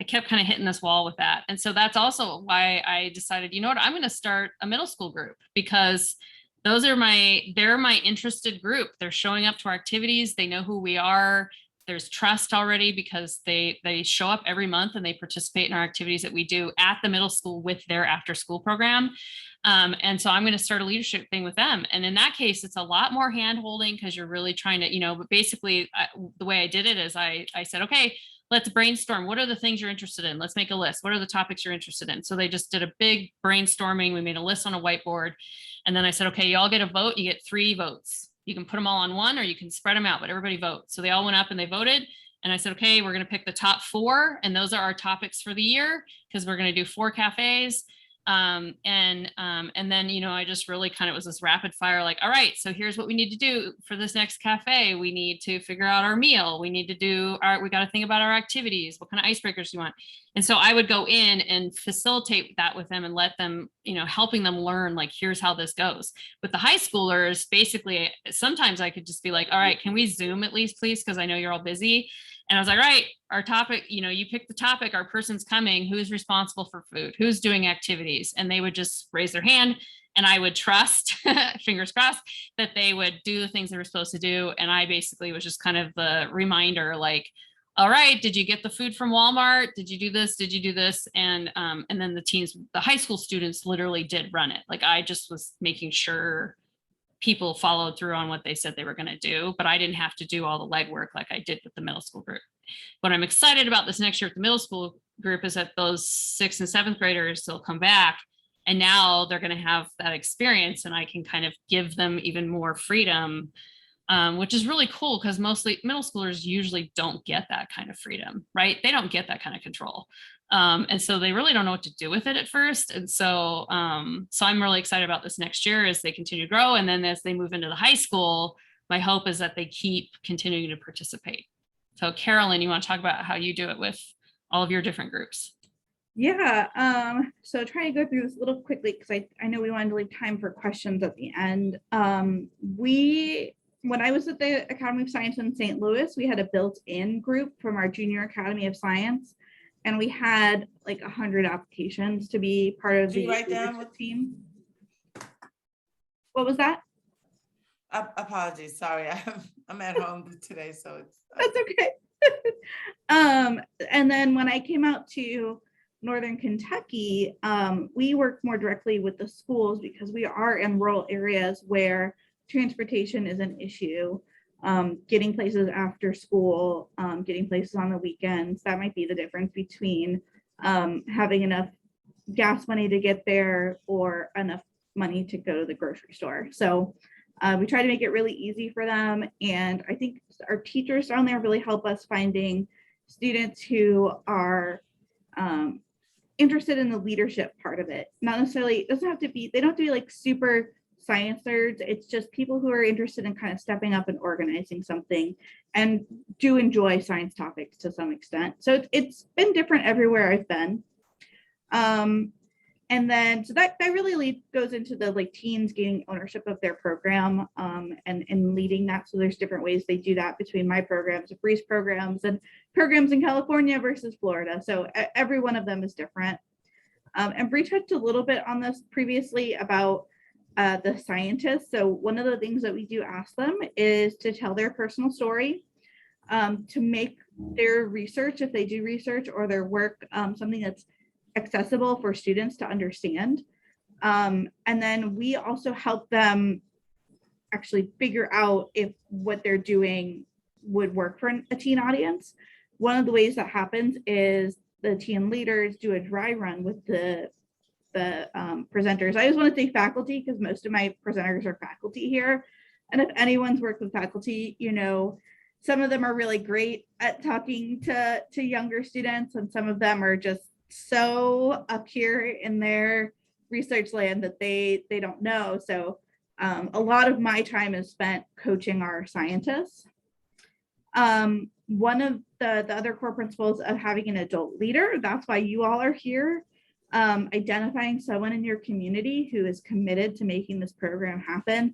kept kind of hitting this wall with that. And so that's also why I decided, you know what, I'm going to start a middle school group, because they're my interested group. They're showing up to our activities. They know who we are. There's trust already because they show up every month and they participate in our activities that we do at the middle school with their after school program. And so I'm going to start a leadership thing with them. And in that case, it's a lot more hand holding, because you're really trying to, but basically the way I did it is I said, okay, let's brainstorm. What are the things you're interested in? Let's make a list. What are the topics you're interested in? So they just did a big brainstorming. We made a list on a whiteboard. And then I said, okay, you all get a vote. You get 3 votes. You can put them all on one, or you can spread them out, but everybody votes. So they all went up and they voted. And I said, okay, we're going to pick the top 4. And those are our topics for the year, because we're going to do 4 cafes. And then, I just really kind of was this rapid fire, like, all right, so here's what we need to do for this next cafe. We need to figure out our meal. We need to we got to think about our activities. What kind of icebreakers do you want? And so I would go in and facilitate that with them and let them, helping them learn, like, here's how this goes. With the high schoolers, basically, sometimes I could just be like, all right, can we Zoom at least, please? Because I know you're all busy. And I was like, all right, our topic, you pick the topic, our person's coming, who's responsible for food, who's doing activities. And they would just raise their hand, and I would trust, fingers crossed, that they would do the things they were supposed to do. And I basically was just kind of the reminder, like, all right, did you get the food from Walmart? Did you do this? Did you do this? And then the high school students literally did run it. Like, I just was making sure people followed through on what they said they were going to do, but I didn't have to do all the legwork like I did with the middle school group. What I'm excited about this next year with the middle school group is that those 6th and 7th graders, they'll come back, and now they're going to have that experience, and I can kind of give them even more freedom, which is really cool, because mostly middle schoolers usually don't get that kind of freedom, right? They don't get that kind of control. And so they really don't know what to do with it at first. And so I'm really excited about this next year as they continue to grow. And then as they move into the high school, my hope is that they keep continuing to participate. So Carolyn, you want to talk about how you do it with all of your different groups? Yeah, so trying to go through this a little quickly, because I know we wanted to leave time for questions at the end. When I was at the Academy of Science in St. Louis, we had a built-in group from our junior Academy of Science, and we had like 100 applications to be part of the leadership team. What was that? Apologies, sorry, I'm at home today, so it's. That's okay. And then when I came out to Northern Kentucky, we worked more directly with the schools, because we are in rural areas where transportation is an issue. Getting places after school, getting places on the weekends, that might be the difference between having enough gas money to get there or enough money to go to the grocery store. So we try to make it really easy for them. And I think our teachers down there really help us finding students who are interested in the leadership part of it. Not necessarily, it doesn't have to be, they don't have to be like super science nerds. It's just people who are interested in kind of stepping up and organizing something and do enjoy science topics to some extent. So it's been different everywhere I've been. And then, so that really goes into the like teens gaining ownership of their program and leading that. So there's different ways they do that between my programs, the Breeze programs, and programs in California versus Florida. So every one of them is different. And Bree touched a little bit on this previously about the scientists. So one of the things that we do ask them is to tell their personal story, to make their research, if they do research, or their work, something that's accessible for students to understand. And then we also help them actually figure out if what they're doing would work for a teen audience. One of the ways that happens is the teen leaders do a dry run with the presenters. I just want to say faculty because most of my presenters are faculty here. And if anyone's worked with faculty, you know, some of them are really great at talking to younger students, and some of them are just so up here in their research land that they don't know. So a lot of my time is spent coaching our scientists. One of the other core principles of having an adult leader, that's why you all are here, identifying someone in your community who is committed to making this program happen.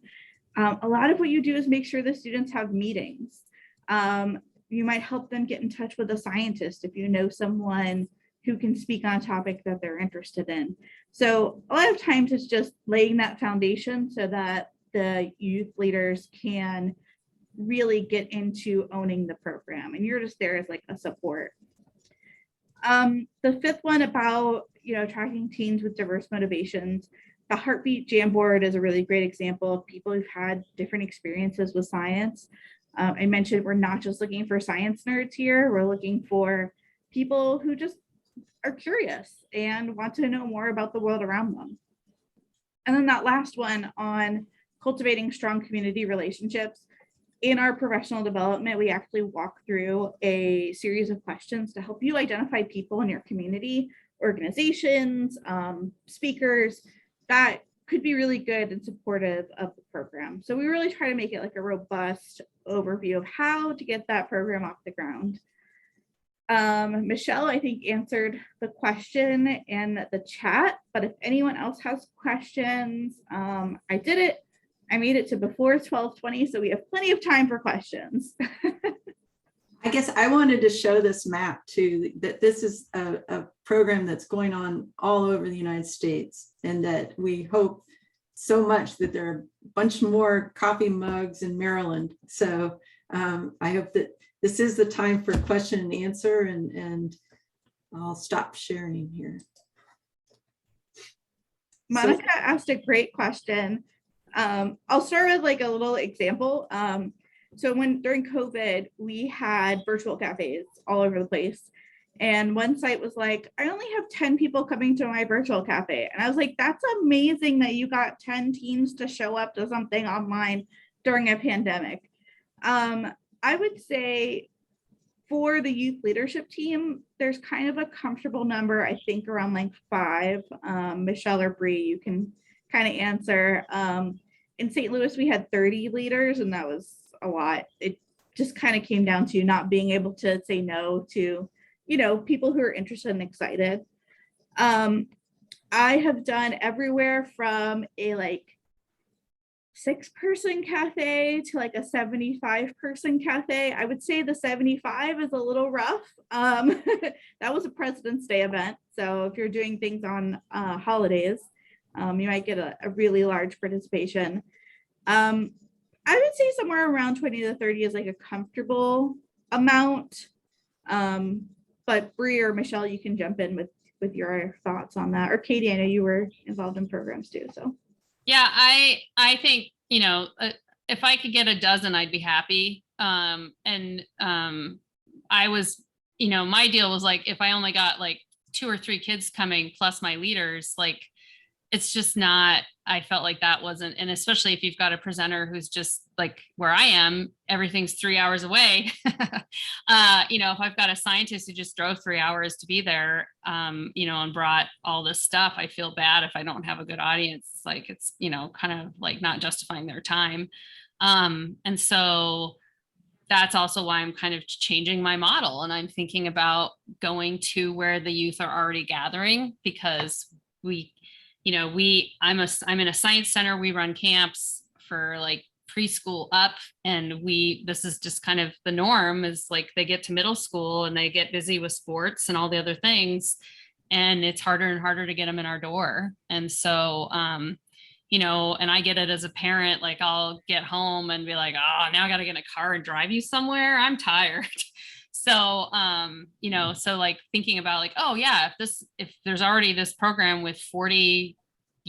A lot of what you do is make sure the students have meetings. You might help them get in touch with a scientist if you know someone who can speak on a topic that they're interested in. So a lot of times it's just laying that foundation so that the youth leaders can really get into owning the program, and you're just there as like a support. The fifth one about, you know, attracting teens with diverse motivations. The Heartbeat Jamboard is a really great example of people who've had different experiences with science. I mentioned we're not just looking for science nerds here, we're looking for people who just are curious and want to know more about the world around them. And then that last one on cultivating strong community relationships. In our professional development, we actually walk through a series of questions to help you identify people in your community, organizations, speakers that could be really good and supportive of the program. So we really try to make it like a robust overview of how to get that program off the ground. Michelle, I think, answered the question in the chat, but if anyone else has questions, I did it. I made it to before 12:20, so we have plenty of time for questions. I guess I wanted to show this map too, that this is a program that's going on all over the United States, and that we hope so much that there are a bunch more coffee mugs in Maryland. So I hope that this is the time for question and answer, and I'll stop sharing here. Monica asked a great question. I'll start with like a little example. So during COVID, we had virtual cafes all over the place. And one site was like, I only have 10 people coming to my virtual cafe. And I was like, that's amazing that you got 10 teens to show up to something online during a pandemic. I would say for the youth leadership team, there's kind of a comfortable number, I think around like 5. Michelle or Bree, you can kind of answer. In St. Louis, we had 30 leaders, and that was a lot. It just kind of came down to not being able to say no to, you know, people who are interested and excited. I have done everywhere from a like 6-person cafe to like a 75-person cafe. I would say the 75 is a little rough. That was a President's Day event. So if you're doing things on holidays, you might get a really large participation. I would say somewhere around 20 to 30 is like a comfortable amount. But Bree or Michelle, you can jump in with your thoughts on that. Or Katie, I know you were involved in programs too. So Yeah, I think, you know, if I could get a dozen, I'd be happy. I was, you know, my deal was like, if I only got like 2 or 3 kids coming plus my leaders, like, it's just not, I felt like that wasn't, and especially if you've got a presenter who's just like where I am, everything's 3 hours away. You know, if I've got a scientist who just drove 3 hours to be there, you know, and brought all this stuff, I feel bad if I don't have a good audience. It's like, it's, you know, kind of like not justifying their time. And so that's also why I'm kind of changing my model, and I'm thinking about going to where the youth are already gathering, because you know, I'm in a science center. We run camps for like preschool up, and this is just kind of the norm, is like they get to middle school and they get busy with sports and all the other things, and it's harder and harder to get them in our door. And so, you know, and I get it as a parent, like I'll get home and be like, oh, now I got to get in a car and drive you somewhere. I'm tired. So, you know, so like thinking about like, oh yeah, if there's already this program with 40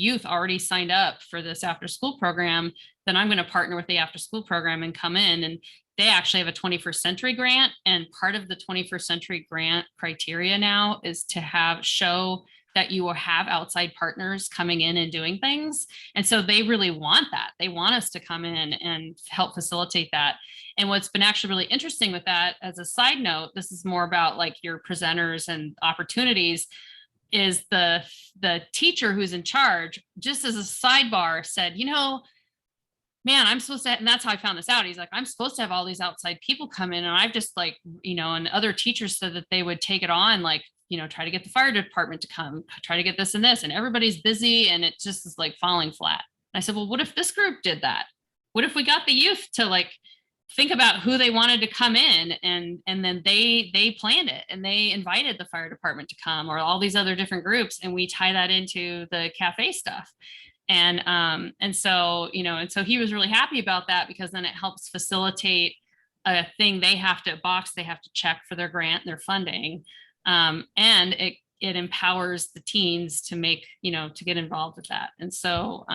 youth already signed up for this after school program, then I'm going to partner with the after school program and come in. And they actually have a 21st century grant. And part of the 21st century grant criteria now is to show that you will have outside partners coming in and doing things. And so they really want that. They want us to come in and help facilitate that. And what's been actually really interesting with that, as a side note, this is more about like your presenters and opportunities, is the teacher who's in charge, just as a sidebar, said, you know, man, I'm supposed to, and that's how I found this out. He's like, I'm supposed to have all these outside people come in. And I've just like, you know, and other teachers said that they would take it on, like, you know, try to get the fire department to come, try to get this and this, and everybody's busy and it just is like falling flat. And I said, well, what if this group did that? What if we got the youth to like think about who they wanted to come in, and then they planned it and they invited the fire department to come, or all these other different groups, and we tie that into the cafe stuff. And so, you know, and so he was really happy about that, because then it helps facilitate a thing they have to check for their grant and their funding. And it empowers the teens to make, you know, to get involved with that. And so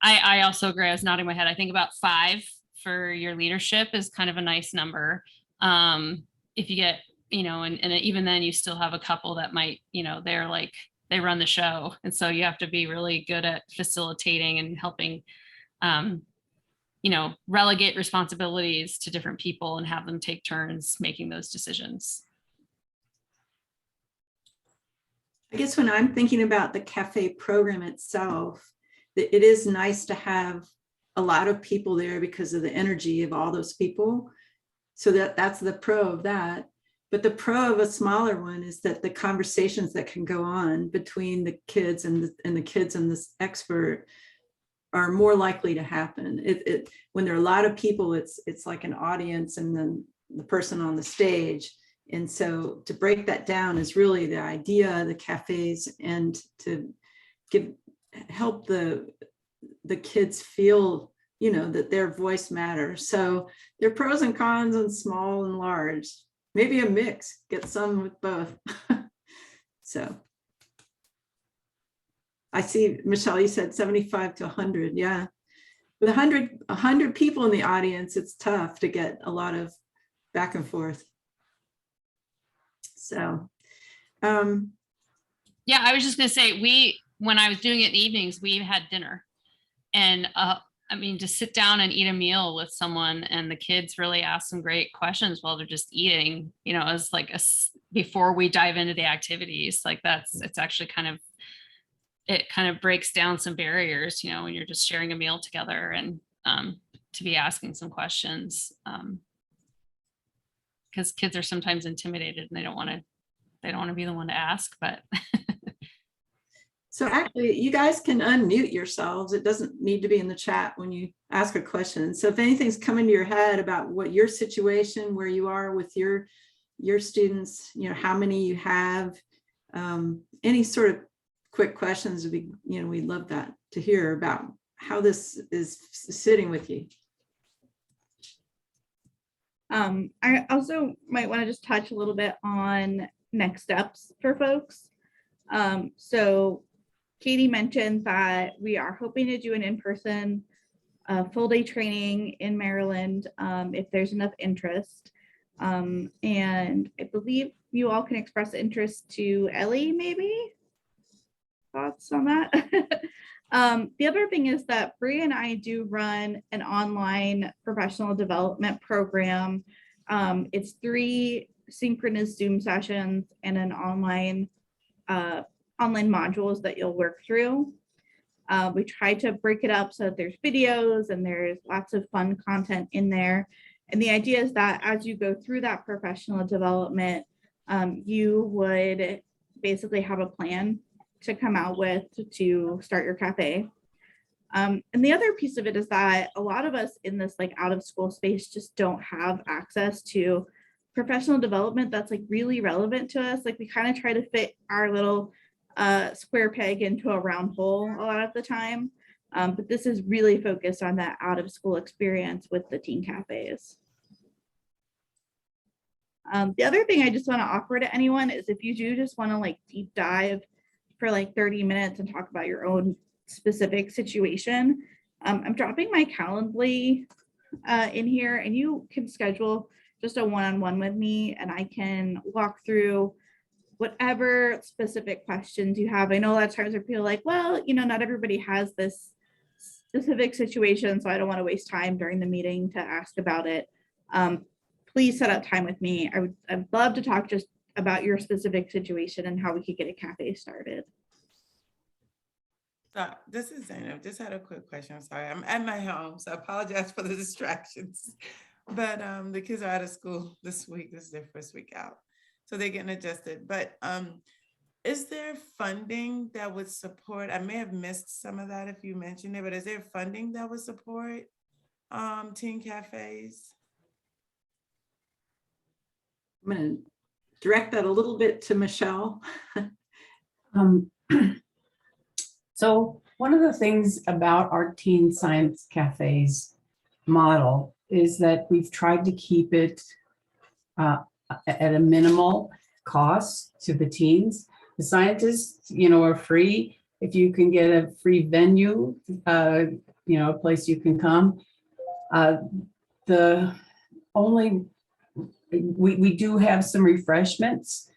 I also agree. I was nodding my head. I think about 5 for your leadership is kind of a nice number. If you get, you know, and even then you still have a couple that might, you know, they're like, they run the show. And so you have to be really good at facilitating and helping, you know, relegate responsibilities to different people and have them take turns making those decisions. I guess when I'm thinking about the cafe program itself, it is nice to have a lot of people there because of the energy of all those people. So that's the pro of that. But the pro of a smaller one is that the conversations that can go on between the kids and the kids and this expert are more likely to happen. When there are a lot of people, it's like an audience and then the person on the stage. And so to break that down is really the idea of the cafes, and to help the kids feel, you know, that their voice matters. So there are pros and cons and small and large, maybe a mix, get some with both. So I see, Michelle, you said 75 to 100. Yeah. With 100 people in the audience, it's tough to get a lot of back and forth. So, yeah, I was just going to say, when I was doing it in the evenings, we had dinner, and I mean, to sit down and eat a meal with someone, and the kids really ask some great questions while they're just eating, you know, as like before we dive into the activities, like it's actually it kind of breaks down some barriers, you know, when you're just sharing a meal together, and to be asking some questions. Because kids are sometimes intimidated and they don't want to be the one to ask, but. So actually you guys can unmute yourselves. It doesn't need to be in the chat when you ask a question. So if anything's coming to your head about what your situation, where you are with your students, you know, how many you have, any sort of quick questions would be, you know, we'd love that to hear about how this is sitting with you. I also might want to just touch a little bit on next steps for folks. So Katie mentioned that we are hoping to do an in-person full day training in Maryland if there's enough interest. And I believe you all can express interest to Ellie, maybe? Thoughts on that? The other thing is that Bree and I do run an online professional development program. It's 3 synchronous Zoom sessions and an online modules that you'll work through. We try to break it up so that there's videos and there's lots of fun content in there. And the idea is that as you go through that professional development, you would basically have a plan to come out with to start your cafe. And the other piece of it is that a lot of us in this like out of school space just don't have access to professional development that's like really relevant to us. Like we kind of try to fit our little square peg into a round hole a lot of the time. But this is really focused on that out of school experience with the teen cafes. The other thing I just want to offer to anyone is if you do just want to like deep dive for like 30 minutes and talk about your own specific situation. I'm dropping my Calendly in here, and you can schedule just a one-on-one with me, and I can walk through whatever specific questions you have. I know a lot of times I feel like, well, not everybody has this specific situation, so I don't want to waste time during the meeting to ask about it. Please set up time with me. I'd love to talk just about your specific situation and how we could get a cafe started. So this is Zainab. Just had a quick question. I'm sorry. I'm at my home, so I apologize for the distractions. But the kids are out of school this week. This is their first week out. So they're getting adjusted. But is there funding that would support? I may have missed some of that if you mentioned it, but is there funding that would support teen cafes? I'm going to direct that a little bit to Michelle. So one of the things about our Teen Science Cafes model is that we've tried to keep it at a minimal cost to the teens. The scientists, are free. If you can get a free venue, a place you can come. We do have some refreshments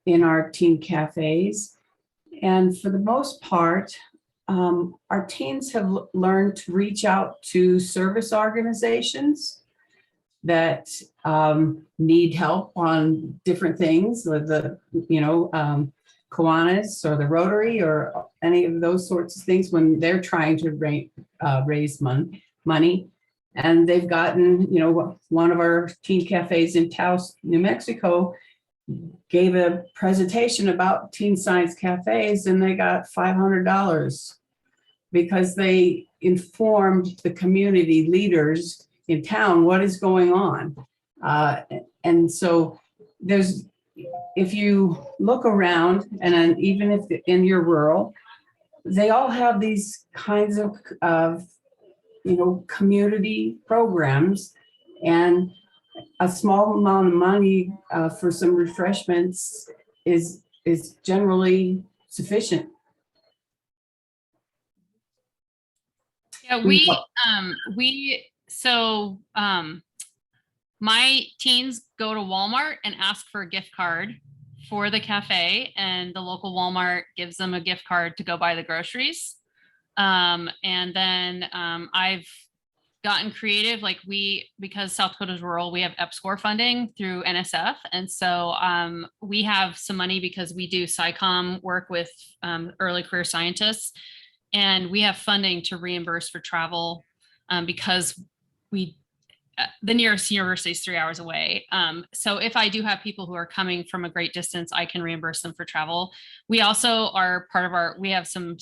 in our teen cafes. And for the most part, our teens have learned to reach out to service organizations that need help on different things, the Kiwanis or the Rotary or any of those sorts of things when they're trying to raise money. And they've gotten, one of our teen cafes in Taos, New Mexico, gave a presentation about Teen Science Cafes, and they got $500 because they informed the community leaders in town what is going on. And so if you look around, and then even if in your rural, they all have these kinds of community programs, and a small amount of money for some refreshments is generally sufficient. Yeah, my teens go to Walmart and ask for a gift card for the cafe, and the local Walmart gives them a gift card to go buy the groceries. And then I've gotten creative, because South Dakota's rural, we have EPSCoR funding through NSF. And so we have some money because we do SciComm work with early career scientists, and we have funding to reimburse for travel because the nearest university is 3 hours away. So if I do have people who are coming from a great distance, I can reimburse them for travel. We also are we have some,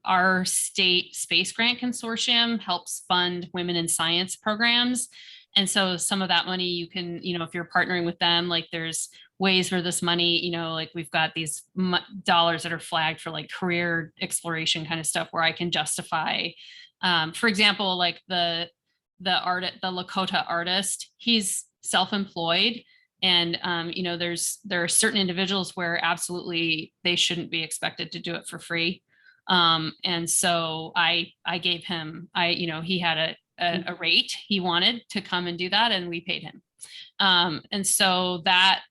our state space grant consortium helps fund women in science programs. And so some of that money you can, if you're partnering with them, there's ways where this money, we've got these dollars that are flagged for career exploration kind of stuff where I can justify, for example, the Lakota artist, he's self-employed. And, there are certain individuals where absolutely they shouldn't be expected to do it for free. And so I gave him, he had a rate he wanted to come and do that, and we paid him. And so that,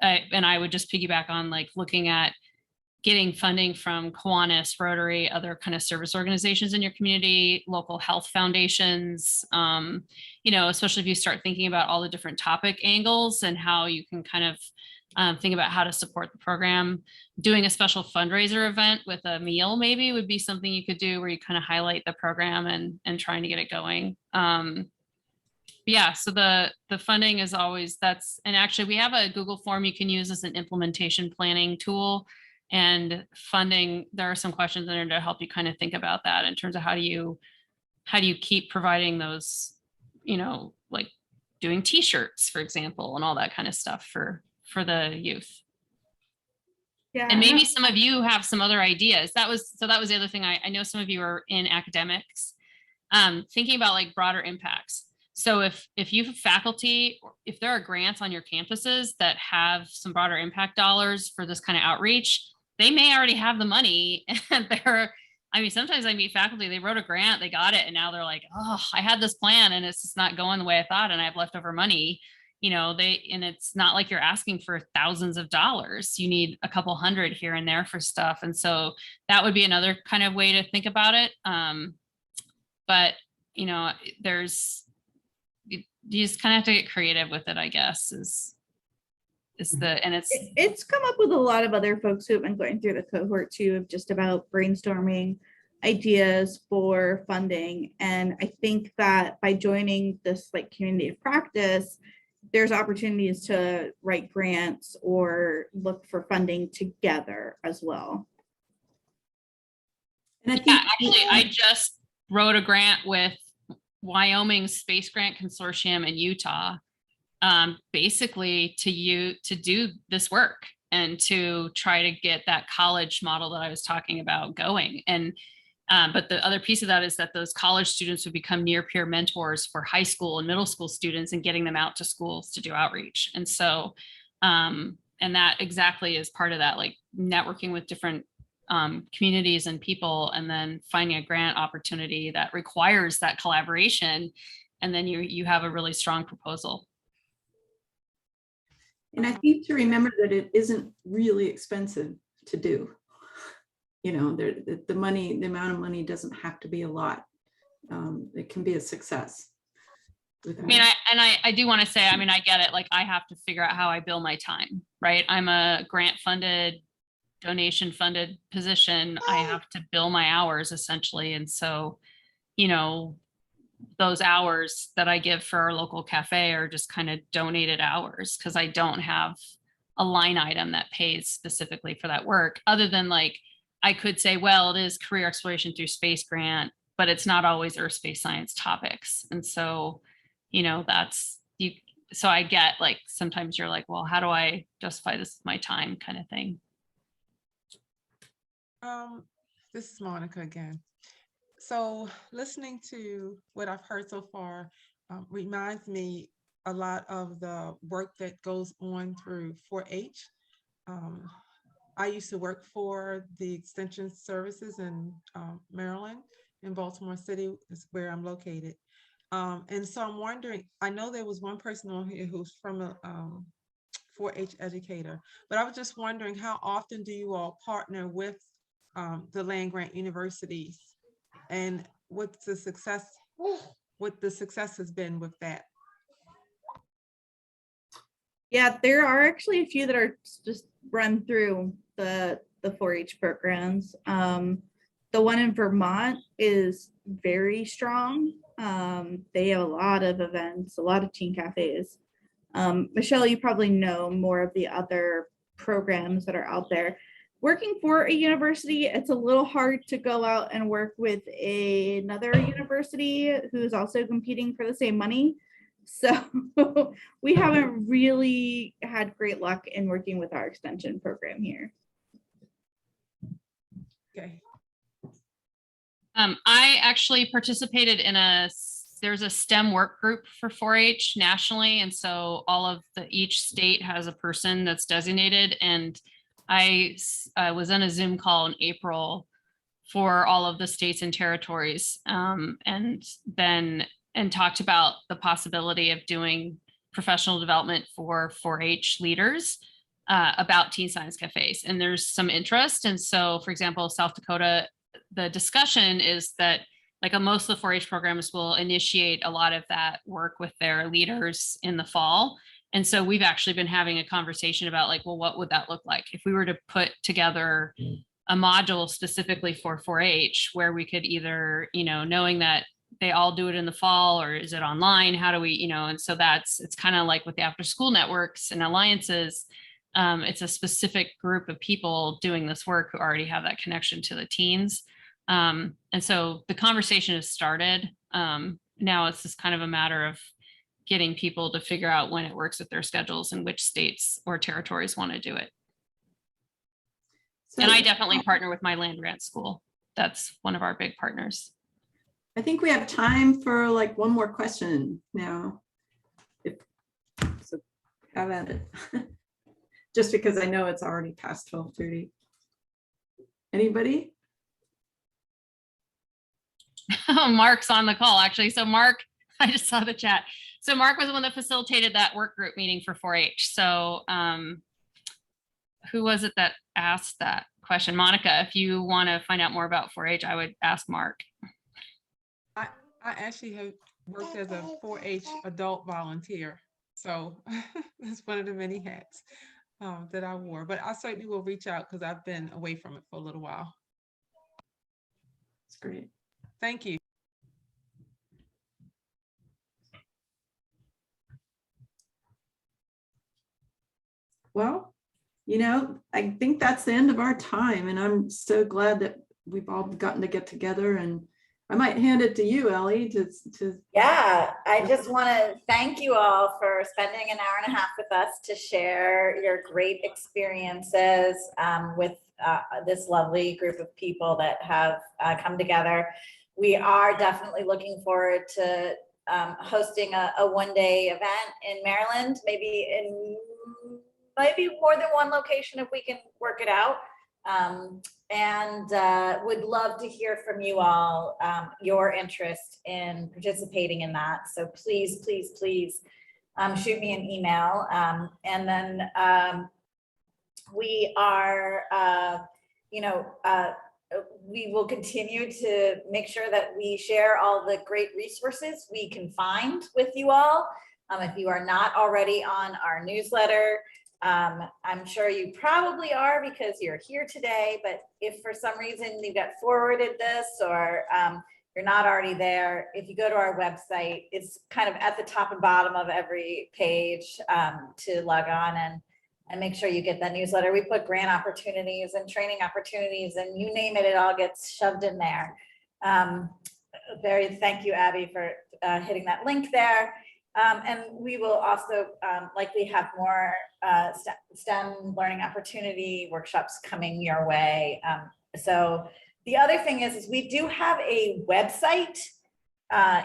I would just piggyback on looking at getting funding from Kiwanis, Rotary, other kind of service organizations in your community, local health foundations, especially if you start thinking about all the different topic angles and how you can kind of think about how to support the program. Doing a special fundraiser event with a meal maybe would be something you could do where you kind of highlight the program and trying to get it going. Yeah, so the funding is always, and actually we have a Google form you can use as an implementation planning tool. And funding, there are some questions in there to help you kind of think about that in terms of how do you keep providing those, doing t-shirts, for example, and all that kind of stuff for the youth. Yeah. And maybe some of you have some other ideas. That was the other thing. I know some of you are in academics, thinking about broader impacts. So if you have faculty, if there are grants on your campuses that have some broader impact dollars for this kind of outreach, they may already have the money and I mean, sometimes I meet faculty, they wrote a grant, they got it, and now they're like, oh, I had this plan and it's just not going the way I thought, and I have leftover money. And it's not like you're asking for thousands of dollars. You need a couple hundred here and there for stuff. And so that would be another kind of way to think about it. But you just kind of have to get creative with it, I guess, it's come up with a lot of other folks who have been going through the cohort too, of just about brainstorming ideas for funding. And I think that by joining this like community of practice, there's opportunities to write grants or look for funding together as well. And I think actually, I just wrote a grant with Wyoming Space Grant Consortium in Utah, basically to do this work and to try to get that college model that I was talking about going. And but the other piece of that is that those college students would become near peer mentors for high school and middle school students and getting them out to schools to do outreach. And so, and that exactly is part of that, like networking with different communities and people, and then finding a grant opportunity that requires that collaboration. And then you have a really strong proposal. And I think to remember that it isn't really expensive to do. The amount of money doesn't have to be a lot. It can be a success. I mean, I do want to say, I mean, I get it. Like, I have to figure out how I bill my time, right? I'm a grant funded, donation funded position. I have to bill my hours essentially. And so, those hours that I give for our local cafe are just kind of donated hours, because I don't have a line item that pays specifically for that work, other than like, I could say, well, it is career exploration through space grant, but it's not always earth space science topics. And so, so I get like, sometimes you're like, well, how do I justify this with my time kind of thing? This is Monica again. So listening to what I've heard so far reminds me a lot of the work that goes on through 4-H. I used to work for the Extension Services in Maryland, in Baltimore City is where I'm located. And so I'm wondering, I know there was one person on here who's from a 4-H educator, but I was just wondering, how often do you all partner with the land grant universities, and what the success has been with that? Yeah, there are actually a few that are just run through the 4-H programs. The one in Vermont is very strong. They have a lot of events, a lot of teen cafes. Michelle, you probably know more of the other programs that are out there. Working for a university, it's a little hard to go out and work with another university who's also competing for the same money. So we haven't really had great luck in working with our extension program here. Okay. I actually participated in there's a STEM work group for 4-H nationally. And so each state has a person that's designated. And I was on a Zoom call in April for all of the states and territories, and talked about the possibility of doing professional development for 4-H leaders about Teen Science Cafes. And there's some interest. And so, for example, South Dakota, the discussion is that like most of the 4-H programs will initiate a lot of that work with their leaders in the fall. And so we've actually been having a conversation about like, well, what would that look like if we were to put together a module specifically for 4-H, where we could either, knowing that they all do it in the fall, or is it online? How do we, and so it's kind of like with the after school networks and alliances, it's a specific group of people doing this work who already have that connection to the teens. And so the conversation has started. Now it's just kind of a matter of getting people to figure out when it works with their schedules and which states or territories want to do it. And I definitely partner with my land grant school. That's one of our big partners. I think we have time for like one more question now. So have at it. Just because I know it's already past 12:30. Anybody? Mark's on the call, actually. So Mark, I just saw the chat. So Mark was the one that facilitated that work group meeting for 4-H. So who was it that asked that question? Monica, if you want to find out more about 4-H, I would ask Mark. I actually have worked as a 4-H adult volunteer. So that's one of the many hats that I wore, but I certainly will reach out because I've been away from it for a little while. That's great. Thank you. Well, you know, I think that's the end of our time, and I'm so glad that we've all gotten to get together. And I might hand it to you, Ellie, to Yeah, I just want to thank you all for spending an hour and a half with us to share your great experiences with this lovely group of people that have come together. We are definitely looking forward to hosting a one-day event in Maryland, maybe more than one location if we can work it out. And would love to hear from you all, your interest in participating in that. So please, please, please shoot me an email. And then we are, we will continue to make sure that we share all the great resources we can find with you all. If you are not already on our newsletter, I'm sure you probably are because you're here today, but if for some reason you got forwarded this or you're not already there, if you go to our website, it's kind of at the top and bottom of every page to log on and make sure you get that newsletter. We put grant opportunities and training opportunities and you name it, it all gets shoved in there. Thank you, Abby, for hitting that link there. And we will also likely have more STEM learning opportunity workshops coming your way. So the other thing is we do have a website.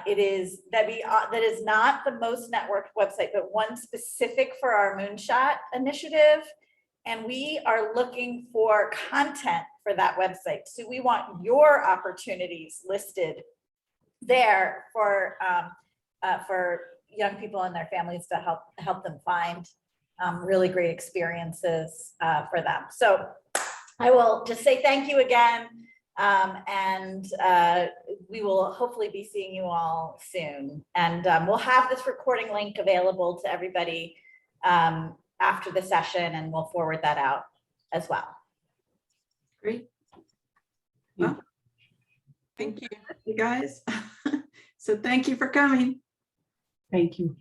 It is that is not the most networked website, but one specific for our Moonshot initiative. And we are looking for content for that website. So we want your opportunities listed there for young people and their families to help them find really great experiences for them. So I will just say thank you again. And we will hopefully be seeing you all soon. And we'll have this recording link available to everybody after the session, and we'll forward that out as well. great. Well, Thank you. you guys. So thank you for coming. Thank you.